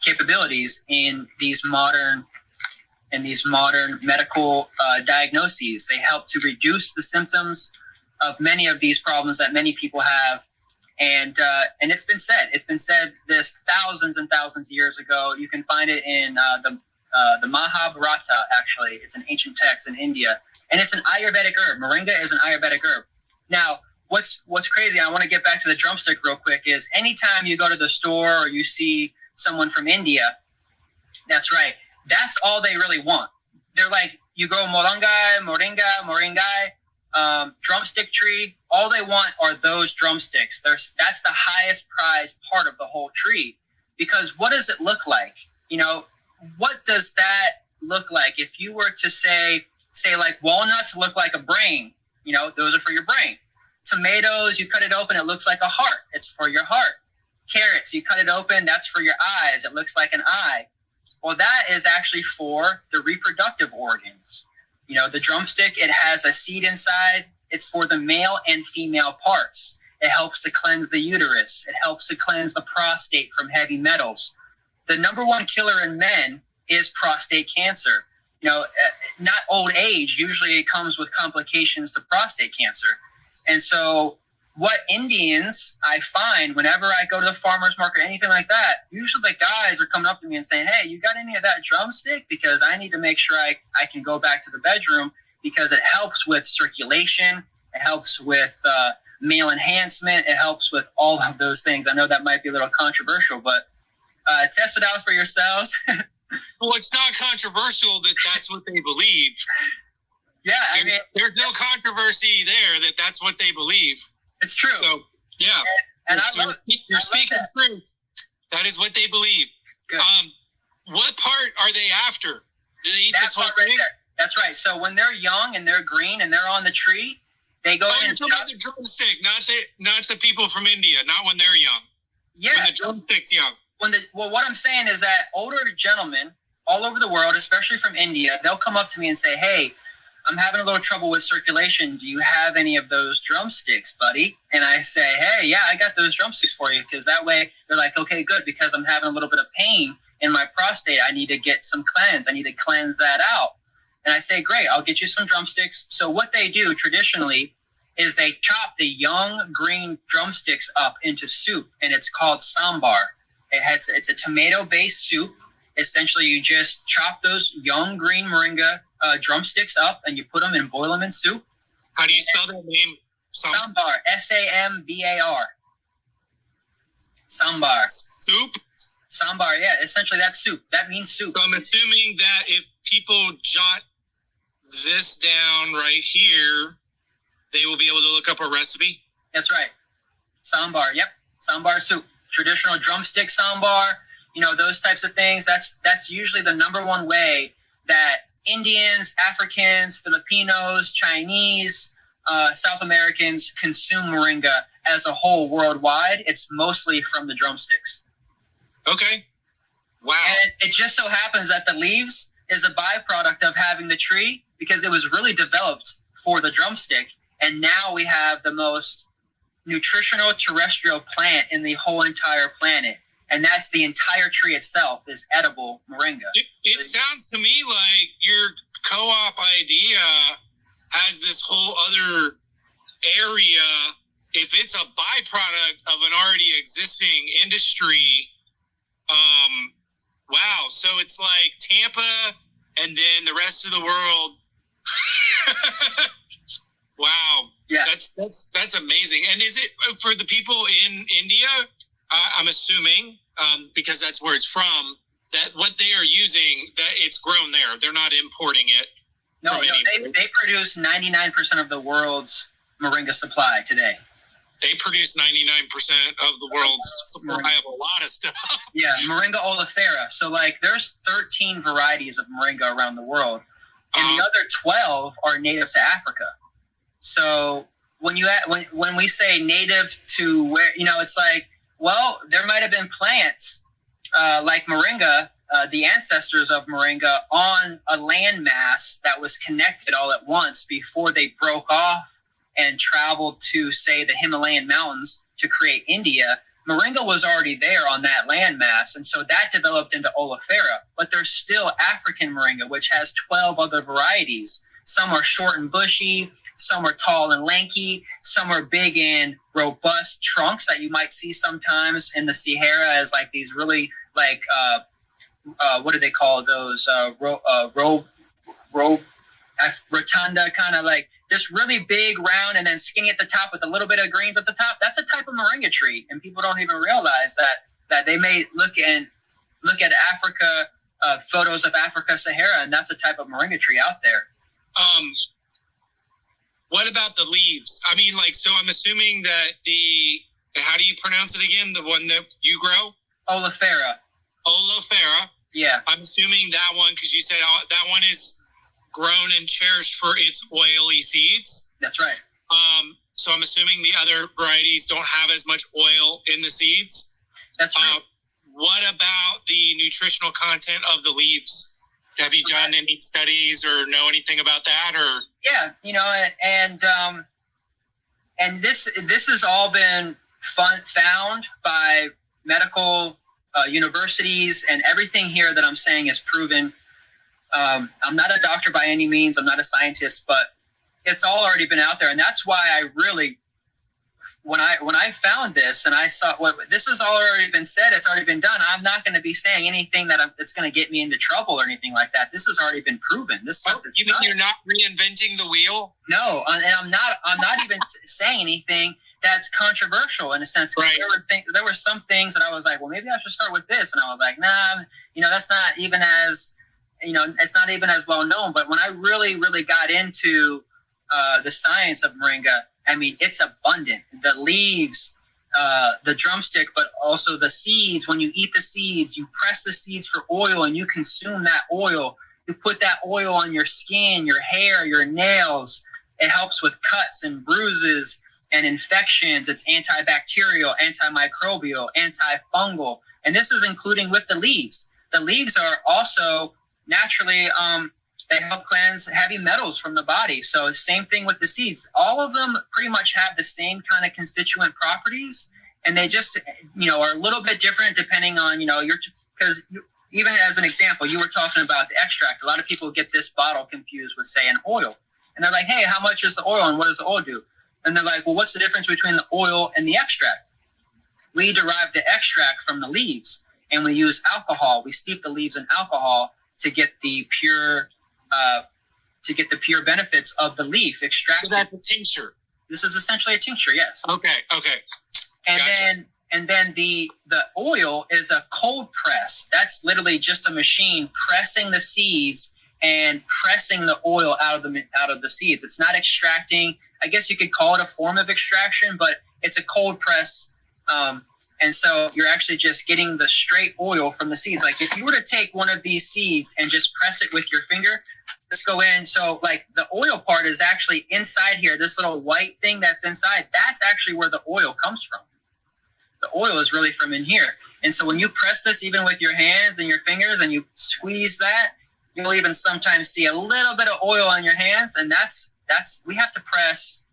capabilities in these modern medical diagnoses. They help to reduce the symptoms of many of these problems that many people have. And it's been said this thousands and thousands of years ago. You can find it in the Mahabharata. Actually, it's an ancient text in India, and it's an Ayurvedic herb. Moringa is an Ayurvedic herb. Now, what's crazy? I want to get back to the drumstick real quick. Is anytime you go to the store or you see someone from India, that's right. That's all they really want. They're like, you go moringa, drumstick tree. All they want are those drumsticks. That's the highest prized part of the whole tree. Because what does it look like? What does that look like? If you were to say like walnuts look like a brain, those are for your brain. Tomatoes, you cut it open, it looks like a heart. It's for your heart. Carrots, you cut it open, that's for your eyes. It looks like an eye. Well, that is actually for the reproductive organs. The drumstick, it has a seed inside. It's for the male and female parts. It helps to cleanse the uterus. It helps to cleanse the prostate from heavy metals. The number one killer in men is prostate cancer. Not old age. Usually it comes with complications to prostate cancer. And so what Indians, I find whenever I go to the farmer's market or anything like that, usually the guys are coming up to me and saying, hey, you got any of that drumstick? Because I need to make sure I can go back to the bedroom, because it helps with circulation. It helps with male enhancement. It helps with all of those things. I know that might be a little controversial, but test it out for yourselves.
Well, it's not controversial that that's what they believe.
Yeah,
there's no controversy there that's what they believe.
It's true.
So, yeah.
And
you're speaking truth. That is what they believe.
Good.
What part are they after? Do they eat
that
this whole
right
thing?
There. That's right. So when they're young and they're green and they're on the tree, they go in and
talking about the drumstick, not the people from India, not when they're young.
Yeah.
When the drumstick's young.
What I'm saying is that older gentlemen all over the world, especially from India, they'll come up to me and say, hey, I'm having a little trouble with circulation. Do you have any of those drumsticks, buddy? And I say, hey, yeah, I got those drumsticks for you. Because that way they're like, okay, good, because I'm having a little bit of pain in my prostate. I need to get some cleanse. I need to cleanse that out. And I say, great, I'll get you some drumsticks. So what they do traditionally is they chop the young green drumsticks up into soup, and it's called sambar. It's a tomato-based soup. Essentially, you just chop those young green moringa drumsticks up, and you put them and boil them in soup.
How do you spell that name?
Sambar. S-A-M-B-A-R. Sambar.
Soup?
Sambar, yeah. Essentially, that's soup. That means soup.
So I'm assuming that if people jot this down right here, they will be able to look up a recipe?
That's right. Sambar, yep. Sambar soup. Traditional drumstick sambar, those types of things. That's usually the number one way that Indians, Africans, Filipinos, Chinese, South Americans consume moringa. as a whole worldwide, it's mostly from the drumsticks.
Okay. Wow.
And it just so happens that the leaves is a byproduct of having the tree because it was really developed for the drumstick. And now we have the most nutritional terrestrial plant in the whole entire planet. And that's the entire tree itself is edible moringa.
It sounds to me like your co-op idea has this whole other area. If it's a byproduct of an already existing industry, wow. So it's like Tampa and then the rest of the world. Wow.
Yeah.
That's amazing. And is it for the people in India? I'm assuming, because that's where it's from, that what they are using, that it's grown there. They're not importing it.
No, they produce 99% of the world's moringa supply today.
They produce 99% of the world's supply of a lot of stuff.
Yeah, Moringa oleifera. So, like, there's 13 varieties of moringa around the world, and the other 12 are native to Africa. So, when we say native to where, it's like, well, there might have been plants like moringa, the ancestors of moringa, on a landmass that was connected all at once before they broke off and traveled to, say, the Himalayan mountains to create India. Moringa was already there on that landmass, and so that developed into oleifera. But there's still African moringa, which has 12 other varieties. Some are short and bushy, some are tall and lanky, some are big and robust trunks that you might see sometimes in the Sahara as like these really like what do they call those rotunda, kind of like this really big, round, and then skinny at the top with a little bit of greens at the top. That's a type of moringa tree, and people don't even realize that they may look at Africa, photos of Africa Sahara, and that's a type of moringa tree out there.
What about the leaves? I mean, like, so I'm assuming that how do you pronounce it again? The one that you grow?
Oleifera.
Oleifera.
Yeah.
I'm assuming that one, because you said that one is grown and cherished for its oily seeds.
That's right.
So I'm assuming the other varieties don't have as much oil in the seeds.
That's right.
What about the nutritional content of the leaves? Have you done any studies or know anything about that? Or
and this has all been found by medical universities, and everything here that I'm saying is proven. I'm not a doctor by any means. I'm not a scientist, but it's all already been out there, and that's why I really, when I found this and I saw what this has already been said, it's already been done. I'm not going to be saying anything that's going to get me into trouble or anything like that. This has already been proven. This stuff is
you mean you're not reinventing the wheel?
No, and I'm not even saying anything that's controversial in a sense.
Right.
There were some things that I was like, well, maybe I should start with this, and I was like, nah, that's not even as, it's not even as well known. But when I really, really got into the science of moringa, I mean, it's abundant. The leaves, the drumstick, but also the seeds. When you eat the seeds, you press the seeds for oil and you consume that oil. You put that oil on your skin, your hair, your nails. It helps with cuts and bruises and infections. It's antibacterial, antimicrobial, antifungal. And this is including with the leaves. The leaves are also naturally, they help cleanse heavy metals from the body. So same thing with the seeds. All of them pretty much have the same kind of constituent properties, and they just, are a little bit different depending on, because even as an example, you were talking about the extract. A lot of people get this bottle confused with, say, an oil. And they're like, hey, how much is the oil and what does the oil do? And they're like, well, what's the difference between the oil and the extract? We derive the extract from the leaves, and we use alcohol. We steep the leaves in alcohol to get the pure benefits of the leaf extracted.
So that's a tincture.
This is essentially a tincture, yes.
Okay.
And
gotcha.
then the oil is a cold press. That's literally just a machine pressing the seeds and pressing the oil out of the seeds. It's not extracting. I guess you could call it a form of extraction, but it's a cold press. And And so you're actually just getting the straight oil from the seeds. Like if you were to take one of these seeds and just press it with your finger, just go in. So like the oil part is actually inside here. This little white thing that's inside, that's actually where the oil comes from. The oil is really from in here. And so when you press this, even with your hands and your fingers, and you squeeze that, you'll even sometimes see a little bit of oil on your hands. And that's we have to press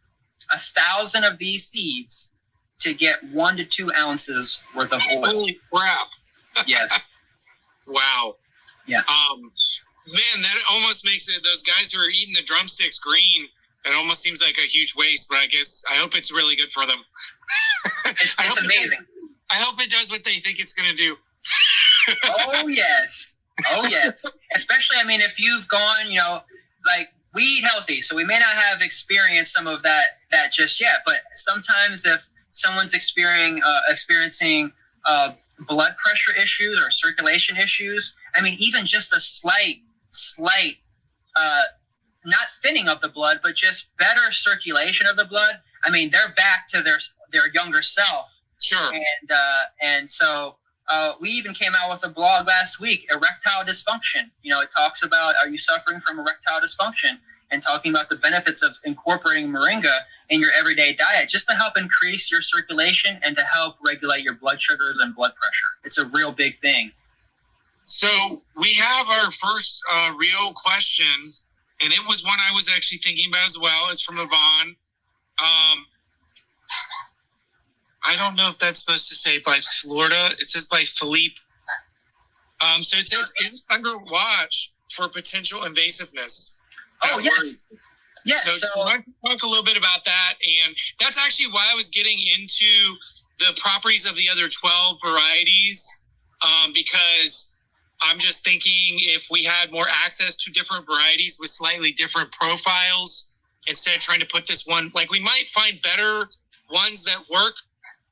1,000 of these seeds to get 1 to 2 ounces worth of oil.
Holy crap.
Yes.
Wow.
Yeah.
Man, that almost makes it, those guys who are eating the drumsticks green, it almost seems like a huge waste, but I hope it's really good for them.
It's amazing.
I hope it does what they think it's going to do.
Oh, yes. Oh, yes. Especially, I mean, if you've gone, like we eat healthy, so we may not have experienced some of that just yet, but sometimes if someone's experiencing blood pressure issues or circulation issues, I mean, even just a slight, not thinning of the blood, but just better circulation of the blood, I mean, they're back to their younger self.
Sure.
And so we even came out with a blog last week, erectile dysfunction. It talks about, are you suffering from erectile dysfunction? And talking about the benefits of incorporating moringa in your everyday diet just to help increase your circulation and to help regulate your blood sugars and blood pressure. It's a real big thing.
So we have our first real question, and it was one I was actually thinking about as well. It's from Yvonne. I don't know if that's supposed to say by Florida. It says by Philippe. So it says, is under watch for potential invasiveness?
Oh, yes. Yes.
So I want to talk a little bit about that. And that's actually why I was getting into the properties of the other 12 varieties, because I'm just thinking if we had more access to different varieties with slightly different profiles, instead of trying to put this one, like we might find better ones that work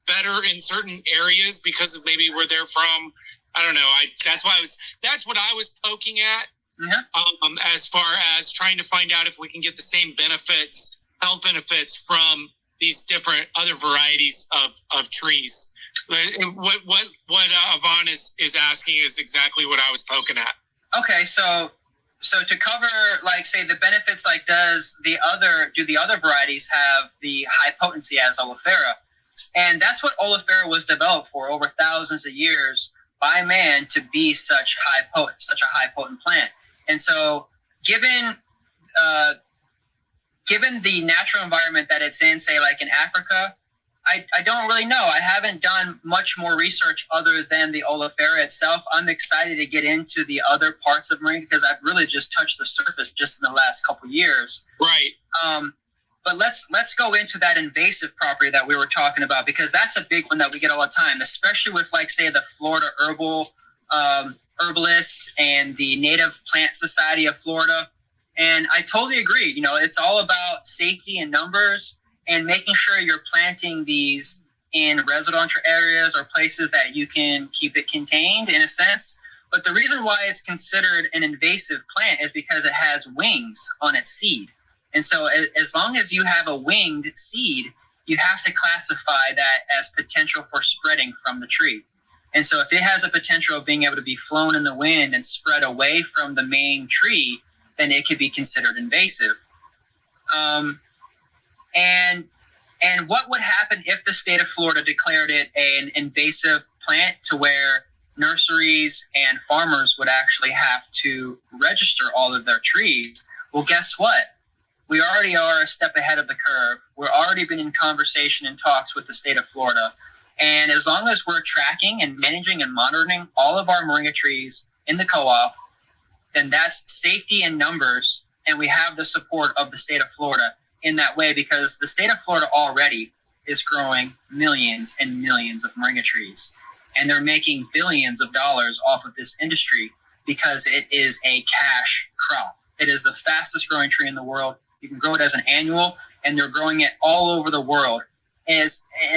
better in certain areas because of maybe where they're from. I don't know. That's what I was poking at. Mm-hmm. As far as trying to find out if we can get the same benefits, health benefits from these different other varieties of trees. What Yvonne is asking is exactly what I was poking at. Okay, so to cover, like, say, the benefits, like, do the other varieties have the high potency as oleifera? And that's what oleifera was developed for over thousands of years by man, to be such a high potent plant. And so, given the natural environment that it's in, say like in Africa, I don't really know. I haven't done much more research other than the oleifera itself. I'm excited to get into the other parts of moringa because I've really just touched the surface just in the last couple of years. Right. But let's go into that invasive property that we were talking about, because that's a big one that we get all the time, especially with, like, say, the Florida herbalists and the Native Plant Society of Florida. And I totally agree. It's all about safety and numbers and making sure you're planting these in residential areas or places that you can keep it contained in a sense. But the reason why it's considered an invasive plant is because it has wings on its seed. And so as long as you have a winged seed, you have to classify that as potential for spreading from the tree. And so if it has a potential of being able to be flown in the wind and spread away from the main tree, then it could be considered invasive. And what would happen if the state of Florida declared it an invasive plant, to where nurseries and farmers would actually have to register all of their trees? Well, guess what? We already are a step ahead of the curve. We're already been in conversation and talks with the state of Florida. And as long as we're tracking and managing and monitoring all of our moringa trees in the co-op, then that's safety in numbers, and we have the support of the state of Florida in that way, because the state of Florida already is growing millions and millions of moringa trees, and they're making billions of dollars off of this industry because it is a cash crop. It is the fastest growing tree in the world. You can grow it as an annual, and they're growing it all over the world. And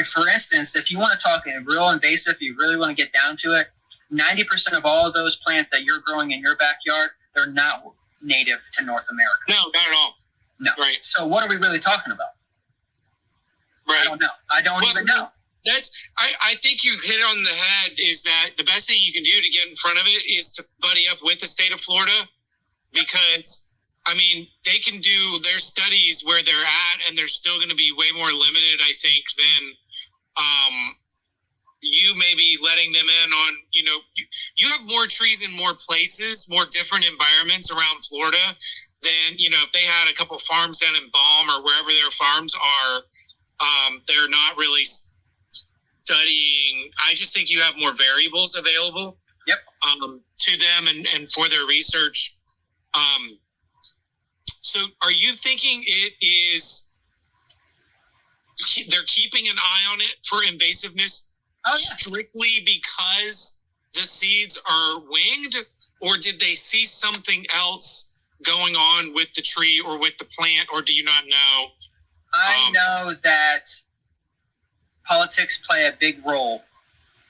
for instance, if you want to talk real invasive, you really want to get down to it, 90% of all of those plants that you're growing in your backyard, they're not native to North America. No, not at all. No. Right. So what are we really talking about? Right. I don't know. I don't even know. I think you hit on the head. Is that the best thing you can do to get in front of it is to buddy up with the state of Florida, because I mean they can do their studies where they're at, and they're still going to be way more limited, I think, than you maybe letting them in on. You have more trees in more places, more different environments around Florida than if they had a couple farms down in Balm or wherever their farms are. They're not really studying. I just think you have more variables available.
Yep.
To them and for their research. So are you thinking it is they're keeping an eye on it for invasiveness strictly because the seeds are winged, or did they see something else going on with the tree or with the plant, or do you not know?
I know that politics play a big role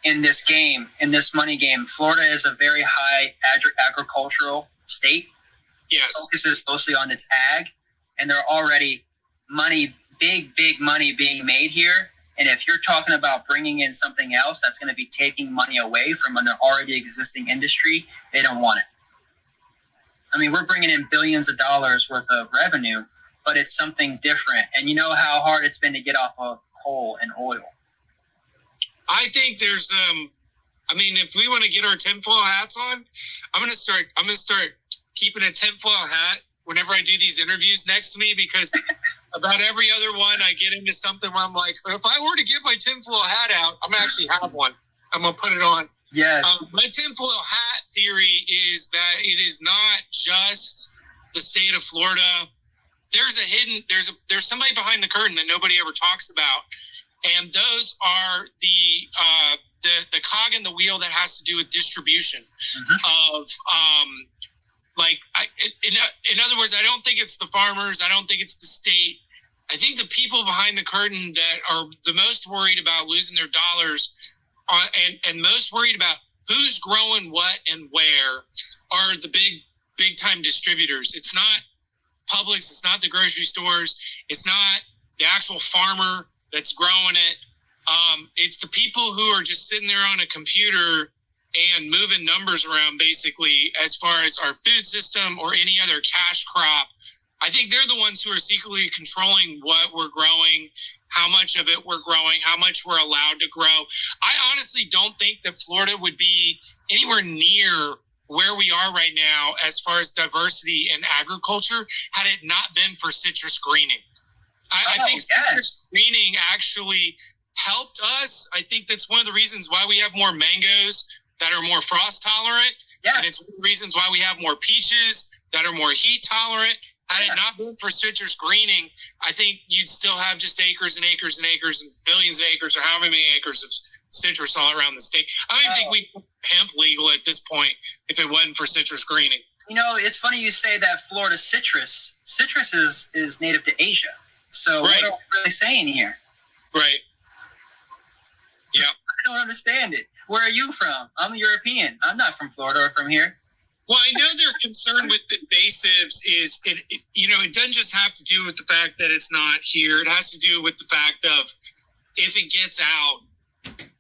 in this game, in this money game. Florida is a very high agricultural state.
Yes.
It focuses mostly on its ag, and there are already big money being made here. And if you're talking about bringing in something else that's going to be taking money away from an already existing industry, they don't want it. I mean, we're bringing in billions of dollars worth of revenue, but it's something different. And you know how hard it's been to get off of coal and oil.
I think there's if we want to get our tinfoil hats on, I'm gonna start keeping a tinfoil hat whenever I do these interviews next to me, because about every other one I get into something where I'm like, if I were to get my tinfoil hat out, I'm gonna actually have one. I'm gonna put it on.
Yes.
My tinfoil hat theory is that it is not just the state of Florida. There's somebody behind the curtain that nobody ever talks about, and those are the cog in the wheel that has to do with distribution of in other words, I don't think it's the farmers, I don't think it's the state. I think the people behind the curtain that are the most worried about losing their dollars and most worried about who's growing what and where are the big time distributors. It's not Publix, it's not the grocery stores, it's not the actual farmer that's growing it. It's the people who are just sitting there on a computer and moving numbers around, basically, as far as our food system or any other cash crop. I think they're the ones who are secretly controlling what we're growing, how much of it we're growing, how much we're allowed to grow. I honestly don't think that Florida would be anywhere near where we are right now as far as diversity in agriculture had it not been for citrus greening. I think citrus greening actually helped us. I think that's one of the reasons why we have more mangoes that are more frost tolerant. Yeah. And it's one of the reasons why we have more peaches that are more heat tolerant. Had it not been for citrus greening, I think you'd still have just acres and acres and acres and billions of acres or however many acres of citrus all around the state. I don't even think we'd put hemp legal at this point if it wasn't for citrus greening.
You know, it's funny you say that Florida citrus. Citrus is native to Asia. So what are we really saying here?
Right. Yeah.
I don't understand it. Where are you from? I'm European. I'm not from Florida or from here.
Well, I know their concern with invasives is it doesn't just have to do with the fact that it's not here. It has to do with the fact of if it gets out,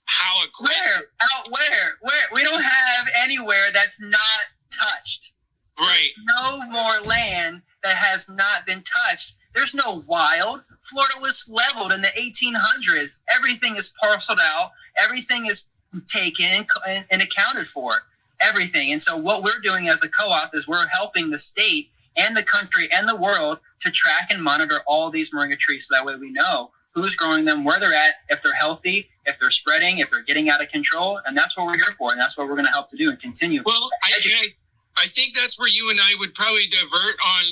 how aggressive.
Where? We don't have anywhere that's not touched.
Right.
There's no more land that has not been touched. There's no wild. Florida was leveled in the 1800s. Everything is parceled out. Everything is taken and accounted for. Everything. And so what we're doing as a co-op is we're helping the state and the country and the world to track and monitor all these moringa trees so that way we know who's growing them, where they're at, if they're healthy, if they're spreading, if they're getting out of control. And that's what we're here for. And that's what we're going to help to do and continue.
Well, I think that's where you and I would probably divert on,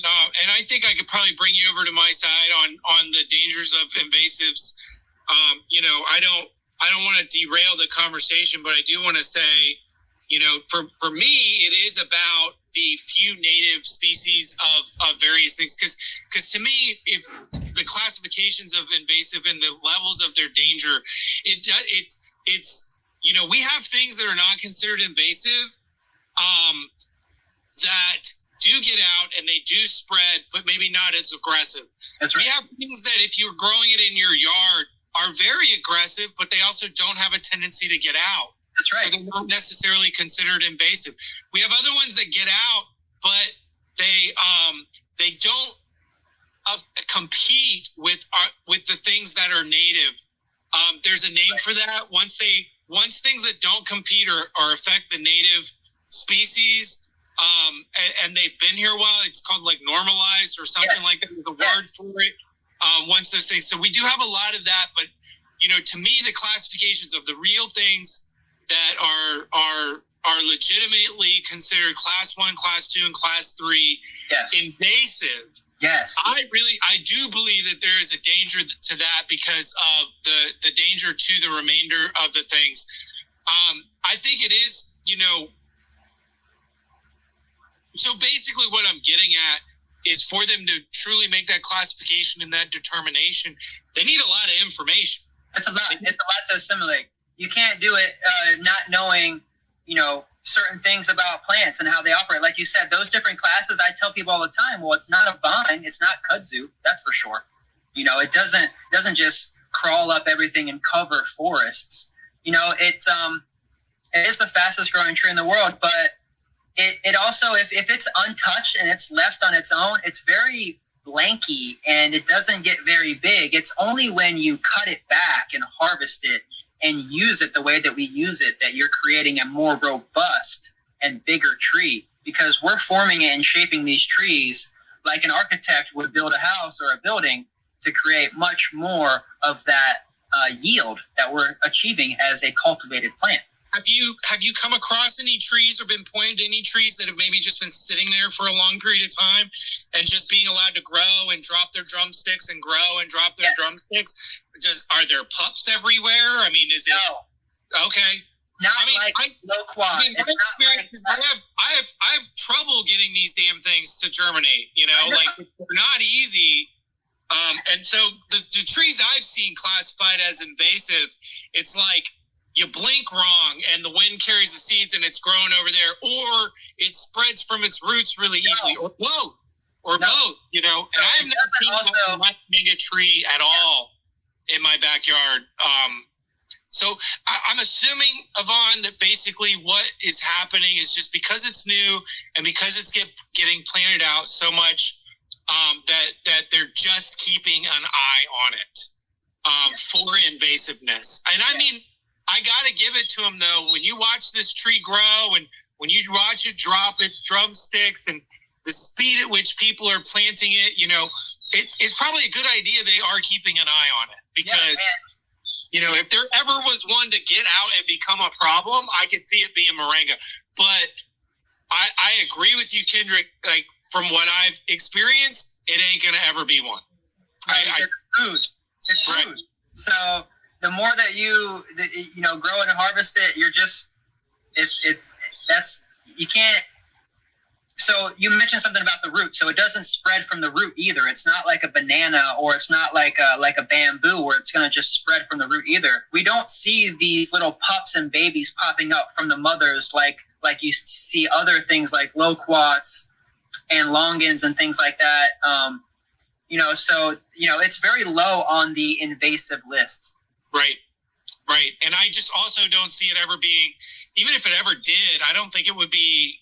and I think I could probably bring you over to my side on the dangers of invasives. I don't want to derail the conversation, but I do want to say, for me, it is about the few native species of various things. Because to me, if the classifications of invasive and the levels of their danger, it's we have things that are not considered invasive that do get out and they do spread, but maybe not as aggressive.
That's right.
We have things that if you're growing it in your yard, are very aggressive, but they also don't have a tendency to get out.
That's right.
So they're not necessarily considered invasive. We have other ones that get out, but they don't compete with the things that are native. There's a name for that. Once things that don't compete or affect the native species, and they've been here a while, it's called like normalized or something like that. There's a word for it. Once those things, so we do have a lot of that, but to me, the classifications of the real things that are legitimately considered class 1, class 2, and class 3 invasive.
Yes.
I do believe that there is a danger to that because of the danger to the remainder of the things. I think it is, so basically what I'm getting at is for them to truly make that classification and that determination, they need a lot of information.
It's a lot to assimilate. You can't do it not knowing, certain things about plants and how they operate. Like you said, those different classes, I tell people all the time, well, it's not a vine, it's not kudzu, that's for sure. It doesn't just crawl up everything and cover forests. It is the fastest growing tree in the world, but it also, if it's untouched and it's left on its own, it's very lanky and it doesn't get very big. It's only when you cut it back and harvest it and use it the way that we use it that you're creating a more robust and bigger tree, because we're forming it and shaping these trees like an architect would build a house or a building to create much more of that yield that we're achieving as a cultivated plant.
Have you come across any trees or been pointed to any trees that have maybe just been sitting there for a long period of time and just being allowed to grow and drop their drumsticks and grow and drop their drumsticks? Are there pups everywhere? I mean, is it okay?
Not loquat.
I mean, my experience, I have trouble getting these damn things to germinate. Like they're not easy. And so the trees I've seen classified as invasive, it's like you blink wrong and the wind carries the seeds and it's growing over there, or it spreads from its roots really easily, or both. And I have never seen a Moringa tree at all in my backyard. So I'm assuming, Yvonne, that basically what is happening is just because it's new and because it's getting planted out so much, that they're just keeping an eye on it for invasiveness. And I mean, I got to give it to them, though. When you watch this tree grow and when you watch it drop its drumsticks and the speed at which people are planting it, it's probably a good idea they are keeping an eye on it. Because, if there ever was one to get out and become a problem, I could see it being Moringa. But I agree with you, Kendrick. Like, from what I've experienced, it ain't going to ever be one.
It's food. So the more that you grow it and harvest it, you're just, you can't. So you mentioned something about the root. So it doesn't spread from the root either. It's not like a banana, or it's not like a bamboo where it's going to just spread from the root either. We don't see these little pups and babies popping up from the mothers like you see other things like loquats and longans and things like that. So it's very low on the invasive list.
Right. And I just also don't see it ever being, even if it ever did, I don't think it would be,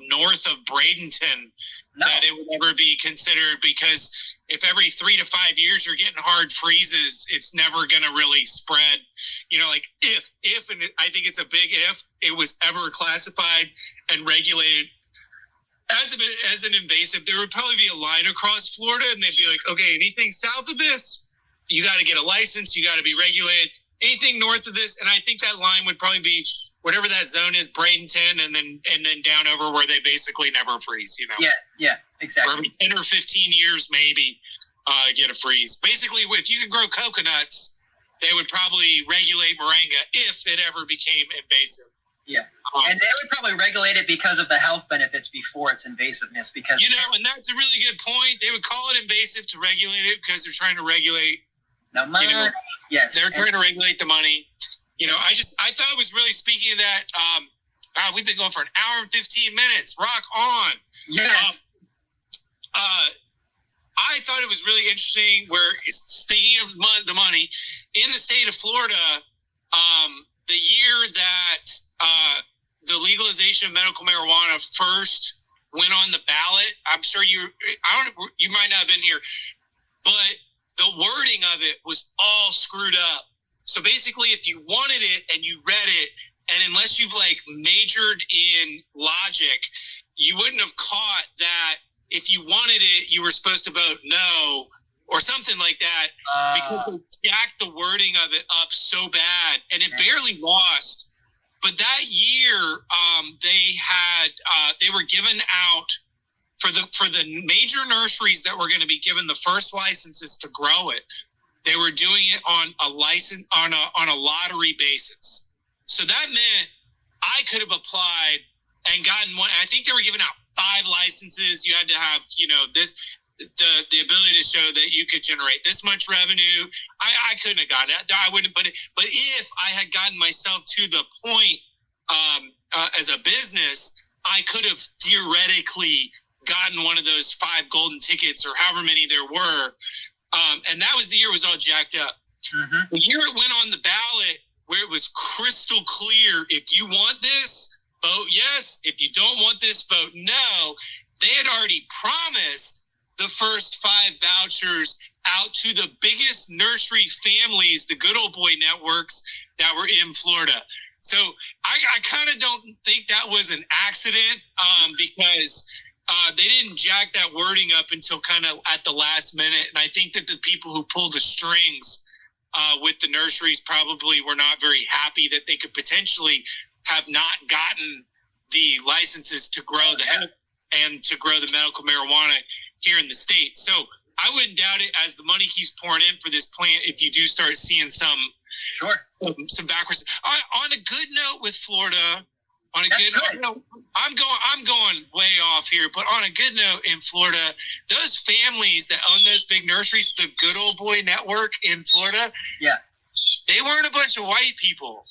north of Bradenton that it would ever be considered, because if every 3 to 5 years you're getting hard freezes, it's never going to really spread. Like if, and I think it's a big if, it was ever classified and regulated as an invasive, there would probably be a line across Florida and they'd be like, okay, anything south of this, you got to get a license, you got to be regulated. Anything north of this, and I think that line would probably be whatever that zone is, Bradenton, and then down over where they basically never freeze.
Yeah, exactly.
For every 10 or 15 years, maybe get a freeze. Basically, if you can grow coconuts, they would probably regulate Moringa if it ever became invasive.
Yeah, and they would probably regulate it because of the health benefits before its invasiveness. Because
and that's a really good point. They would call it invasive to regulate it because they're trying to regulate
the money. Yes,
they're trying to regulate the money. I thought it was really, speaking of that. We've been going for an hour and 15 minutes. Rock on.
Yes.
I thought it was really interesting. Where, speaking of the money, in the state of Florida, the year that the legalization of medical marijuana first went on the ballot, I'm sure you might not have been here, but the wording of it was all screwed up. So basically, if you wanted it and you read it, and unless you've like majored in logic, you wouldn't have caught that if you wanted it, you were supposed to vote no or something like that, because they jacked the wording of it up so bad, and it barely lost. But that year, they were given out for the major nurseries that were going to be given the first licenses to grow it. They were doing it on a lottery basis. So that meant I could have applied and gotten one. I think they were giving out 5 licenses. You had to have, the ability to show that you could generate this much revenue. I couldn't have gotten it. I wouldn't. But if I had gotten myself to the point as a business, I could have theoretically gotten one of those 5 golden tickets or however many there were. And that was the year it was all jacked up. Mm-hmm. The year it went on the ballot, where it was crystal clear, if you want this, vote yes. If you don't want this, vote no. They had already promised the first 5 vouchers out to the biggest nursery families, the Good Old Boy networks that were in Florida. So I kind of don't think that was an accident, because they didn't jack that wording up until kind of at the last minute. And I think that the people who pulled the strings with the nurseries probably were not very happy that they could potentially have not gotten the licenses to grow the hemp and to grow the medical marijuana here in the state. So I wouldn't doubt it, as the money keeps pouring in for this plant, if you do start seeing some backwards. On a good note with Florida, on a good note, I'm going way off here, but on a good note in Florida, those families that own those big nurseries, the Good Old Boy network in Florida, they weren't a bunch of white people.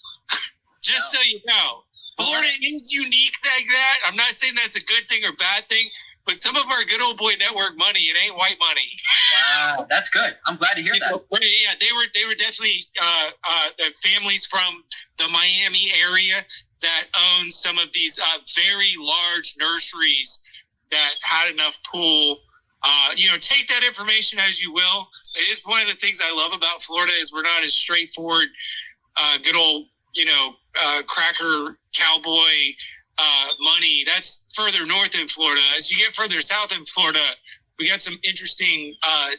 So you know, Florida is unique like that. I'm not saying that's a good thing or bad thing, but some of our Good Old Boy network money, it ain't white money.
Wow, that's good. I'm glad to hear that.
Yeah, they were definitely families from the Miami area that own some of these very large nurseries that had enough pool. Take that information as you will. It is one of the things I love about Florida is we're not as straightforward, good old, cracker cowboy money. That's further north in Florida. As you get further south in Florida, we got some interesting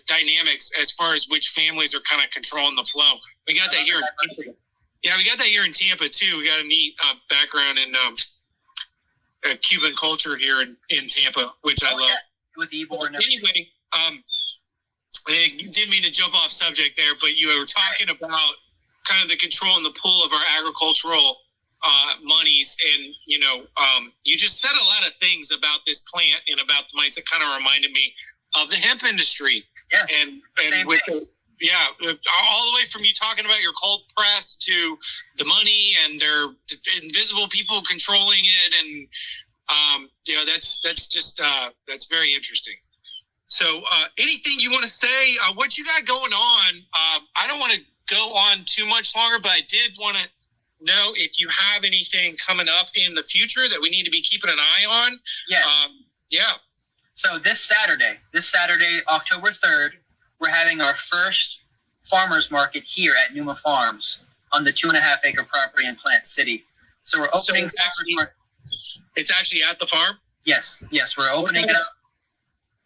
dynamics as far as which families are kind of controlling the flow. We got that here in Tampa. Yeah, we got that here in Tampa too. We got a neat background in Cuban culture here in Tampa, which I love.
Yeah. With Ybor and everything.
Anyway, I didn't mean to jump off subject there, but you were talking about kind of the control and the pull of our agricultural monies, and you just said a lot of things about this plant and about the monies that kind of reminded me of the hemp industry.
Yes,
and with all the way from you talking about your cold press to the money and their invisible people controlling it, and that's very interesting. So anything you want to say? What you got going on? I don't want to go on too much longer, but I did want to know if you have anything coming up in the future that we need to be keeping an eye on.
Yes. So this Saturday, October 3rd, we're having our first farmers market here at Numa Farms on the 2.5-acre property in Plant City. So we're opening.
It's actually at the farm?
Yes, we're opening it up.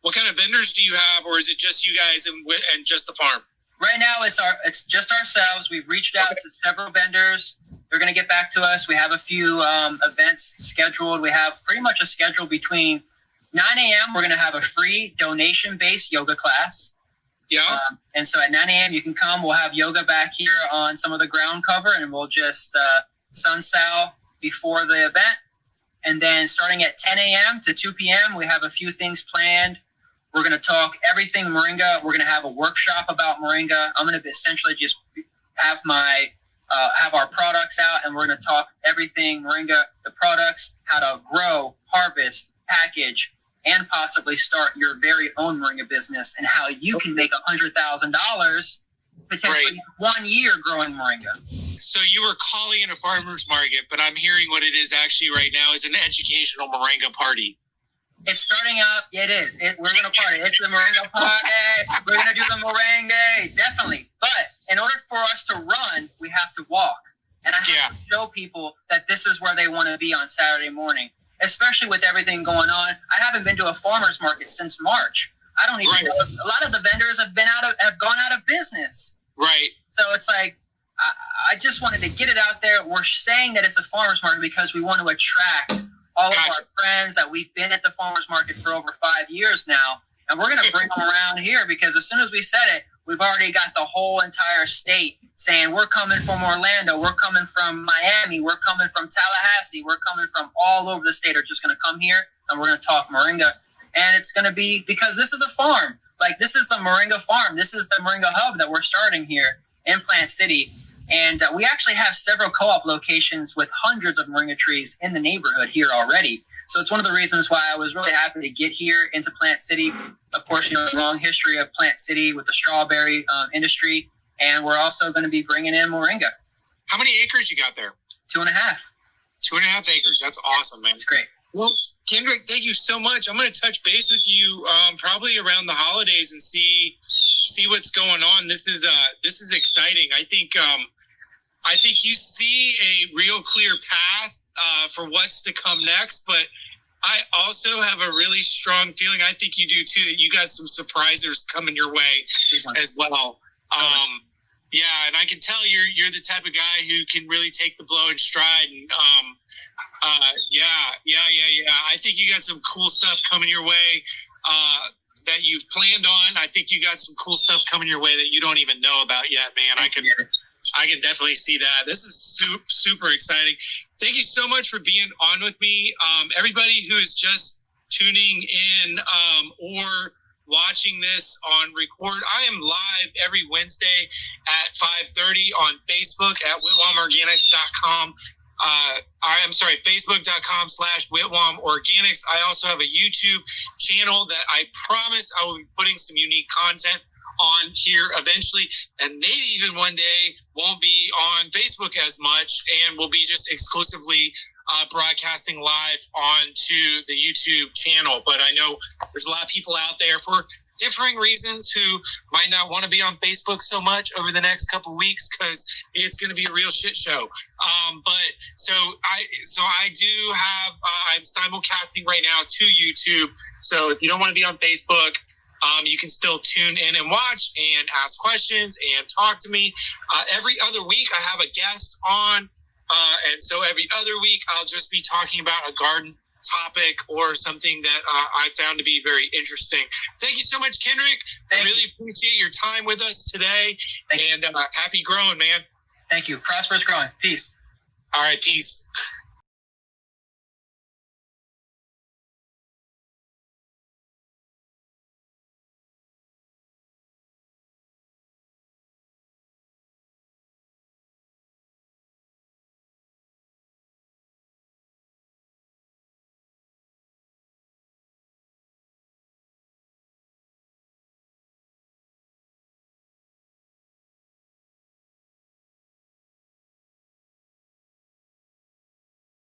What kind of vendors do you have, or is it just you guys and just the farm?
Right now, it's just ourselves. We've reached out to several vendors. They're going to get back to us. We have a few events scheduled. We have pretty much a schedule between 9 a.m. We're going to have a free donation-based yoga class.
Yeah.
And so at 9 a.m. you can come. We'll have yoga back here on some of the ground cover, and we'll just sun-sal before the event. And then starting at 10 a.m. to 2 p.m., we have a few things planned. We're going to talk everything Moringa. We're going to have a workshop about Moringa. I'm going to essentially just have have our products out, and we're going to talk everything Moringa, the products, how to grow, harvest, package, and possibly start your very own Moringa business, and how you can make $100,000 potentially 1 year growing moringa.
So you were calling it a farmer's market, but I'm hearing what it is actually right now is an educational moringa party.
It's starting up. It is. We're going to party. It's the moringa party. We're going to do the moringa. Definitely. But in order for us to run, we have to walk. And I have to show people that this is where they want to be on Saturday morning, especially with everything going on. I haven't been to a farmer's market since March. I don't even know. A lot of the vendors have gone out of business.
Right.
So it's like, I just wanted to get it out there. We're saying that it's a farmer's market because we want to attract all of our friends that we've been at the farmer's market for over 5 years now. And we're going to bring them around here because as soon as we said it, we've already got the whole entire state saying we're coming from Orlando, we're coming from Miami, we're coming from Tallahassee, we're coming from all over the state are just going to come here and we're going to talk moringa. And it's going to be because this is a farm. Like this is the moringa farm. This is the moringa hub that we're starting here in Plant City. And we actually have several co-op locations with hundreds of moringa trees in the neighborhood here already. So it's one of the reasons why I was really happy to get here into Plant City. Of course, a long history of Plant City with the strawberry industry. And we're also going to be bringing in moringa.
How many acres you got there?
2.5.
2.5 acres. That's awesome, man.
That's great.
Well, Kendrick, thank you so much. I'm going to touch base with you probably around the holidays and see what's going on. This is exciting. I think you see a real clear path for what's to come next, but I also have a really strong feeling, I think you do too, that you got some surprisers coming your way as well. Yeah, and I can tell you're the type of guy who can really take the blow in stride. And yeah. I think you got some cool stuff coming your way that you've planned on. I think you got some cool stuff coming your way that you don't even know about yet, man. I can definitely see that. This is super exciting. Thank you so much for being on with me. Everybody who is just tuning in or watching this on record, I am live every Wednesday at 5:30 on Facebook at whitwamorganics.com. I'm sorry, facebook.com/Whitwam Organics. I also have a YouTube channel that I promise I will be putting some unique content on here eventually, and maybe even one day won't be on Facebook as much and will be just exclusively broadcasting live onto the YouTube channel. But I know there's a lot of people out there for differing reasons who might not want to be on Facebook so much over the next couple of weeks because it's going to be a real shit show. But so I do have I'm simulcasting right now to YouTube. So if you don't want to be on Facebook, you can still tune in and watch and ask questions and talk to me. Every other week I have a guest on. And so every other week I'll just be talking about a garden topic or something that I found to be very interesting. Thank you so much, Kendrick. I really appreciate your time with us today. And happy growing, man.
Thank you. Prosperous growing. Peace.
All right, peace.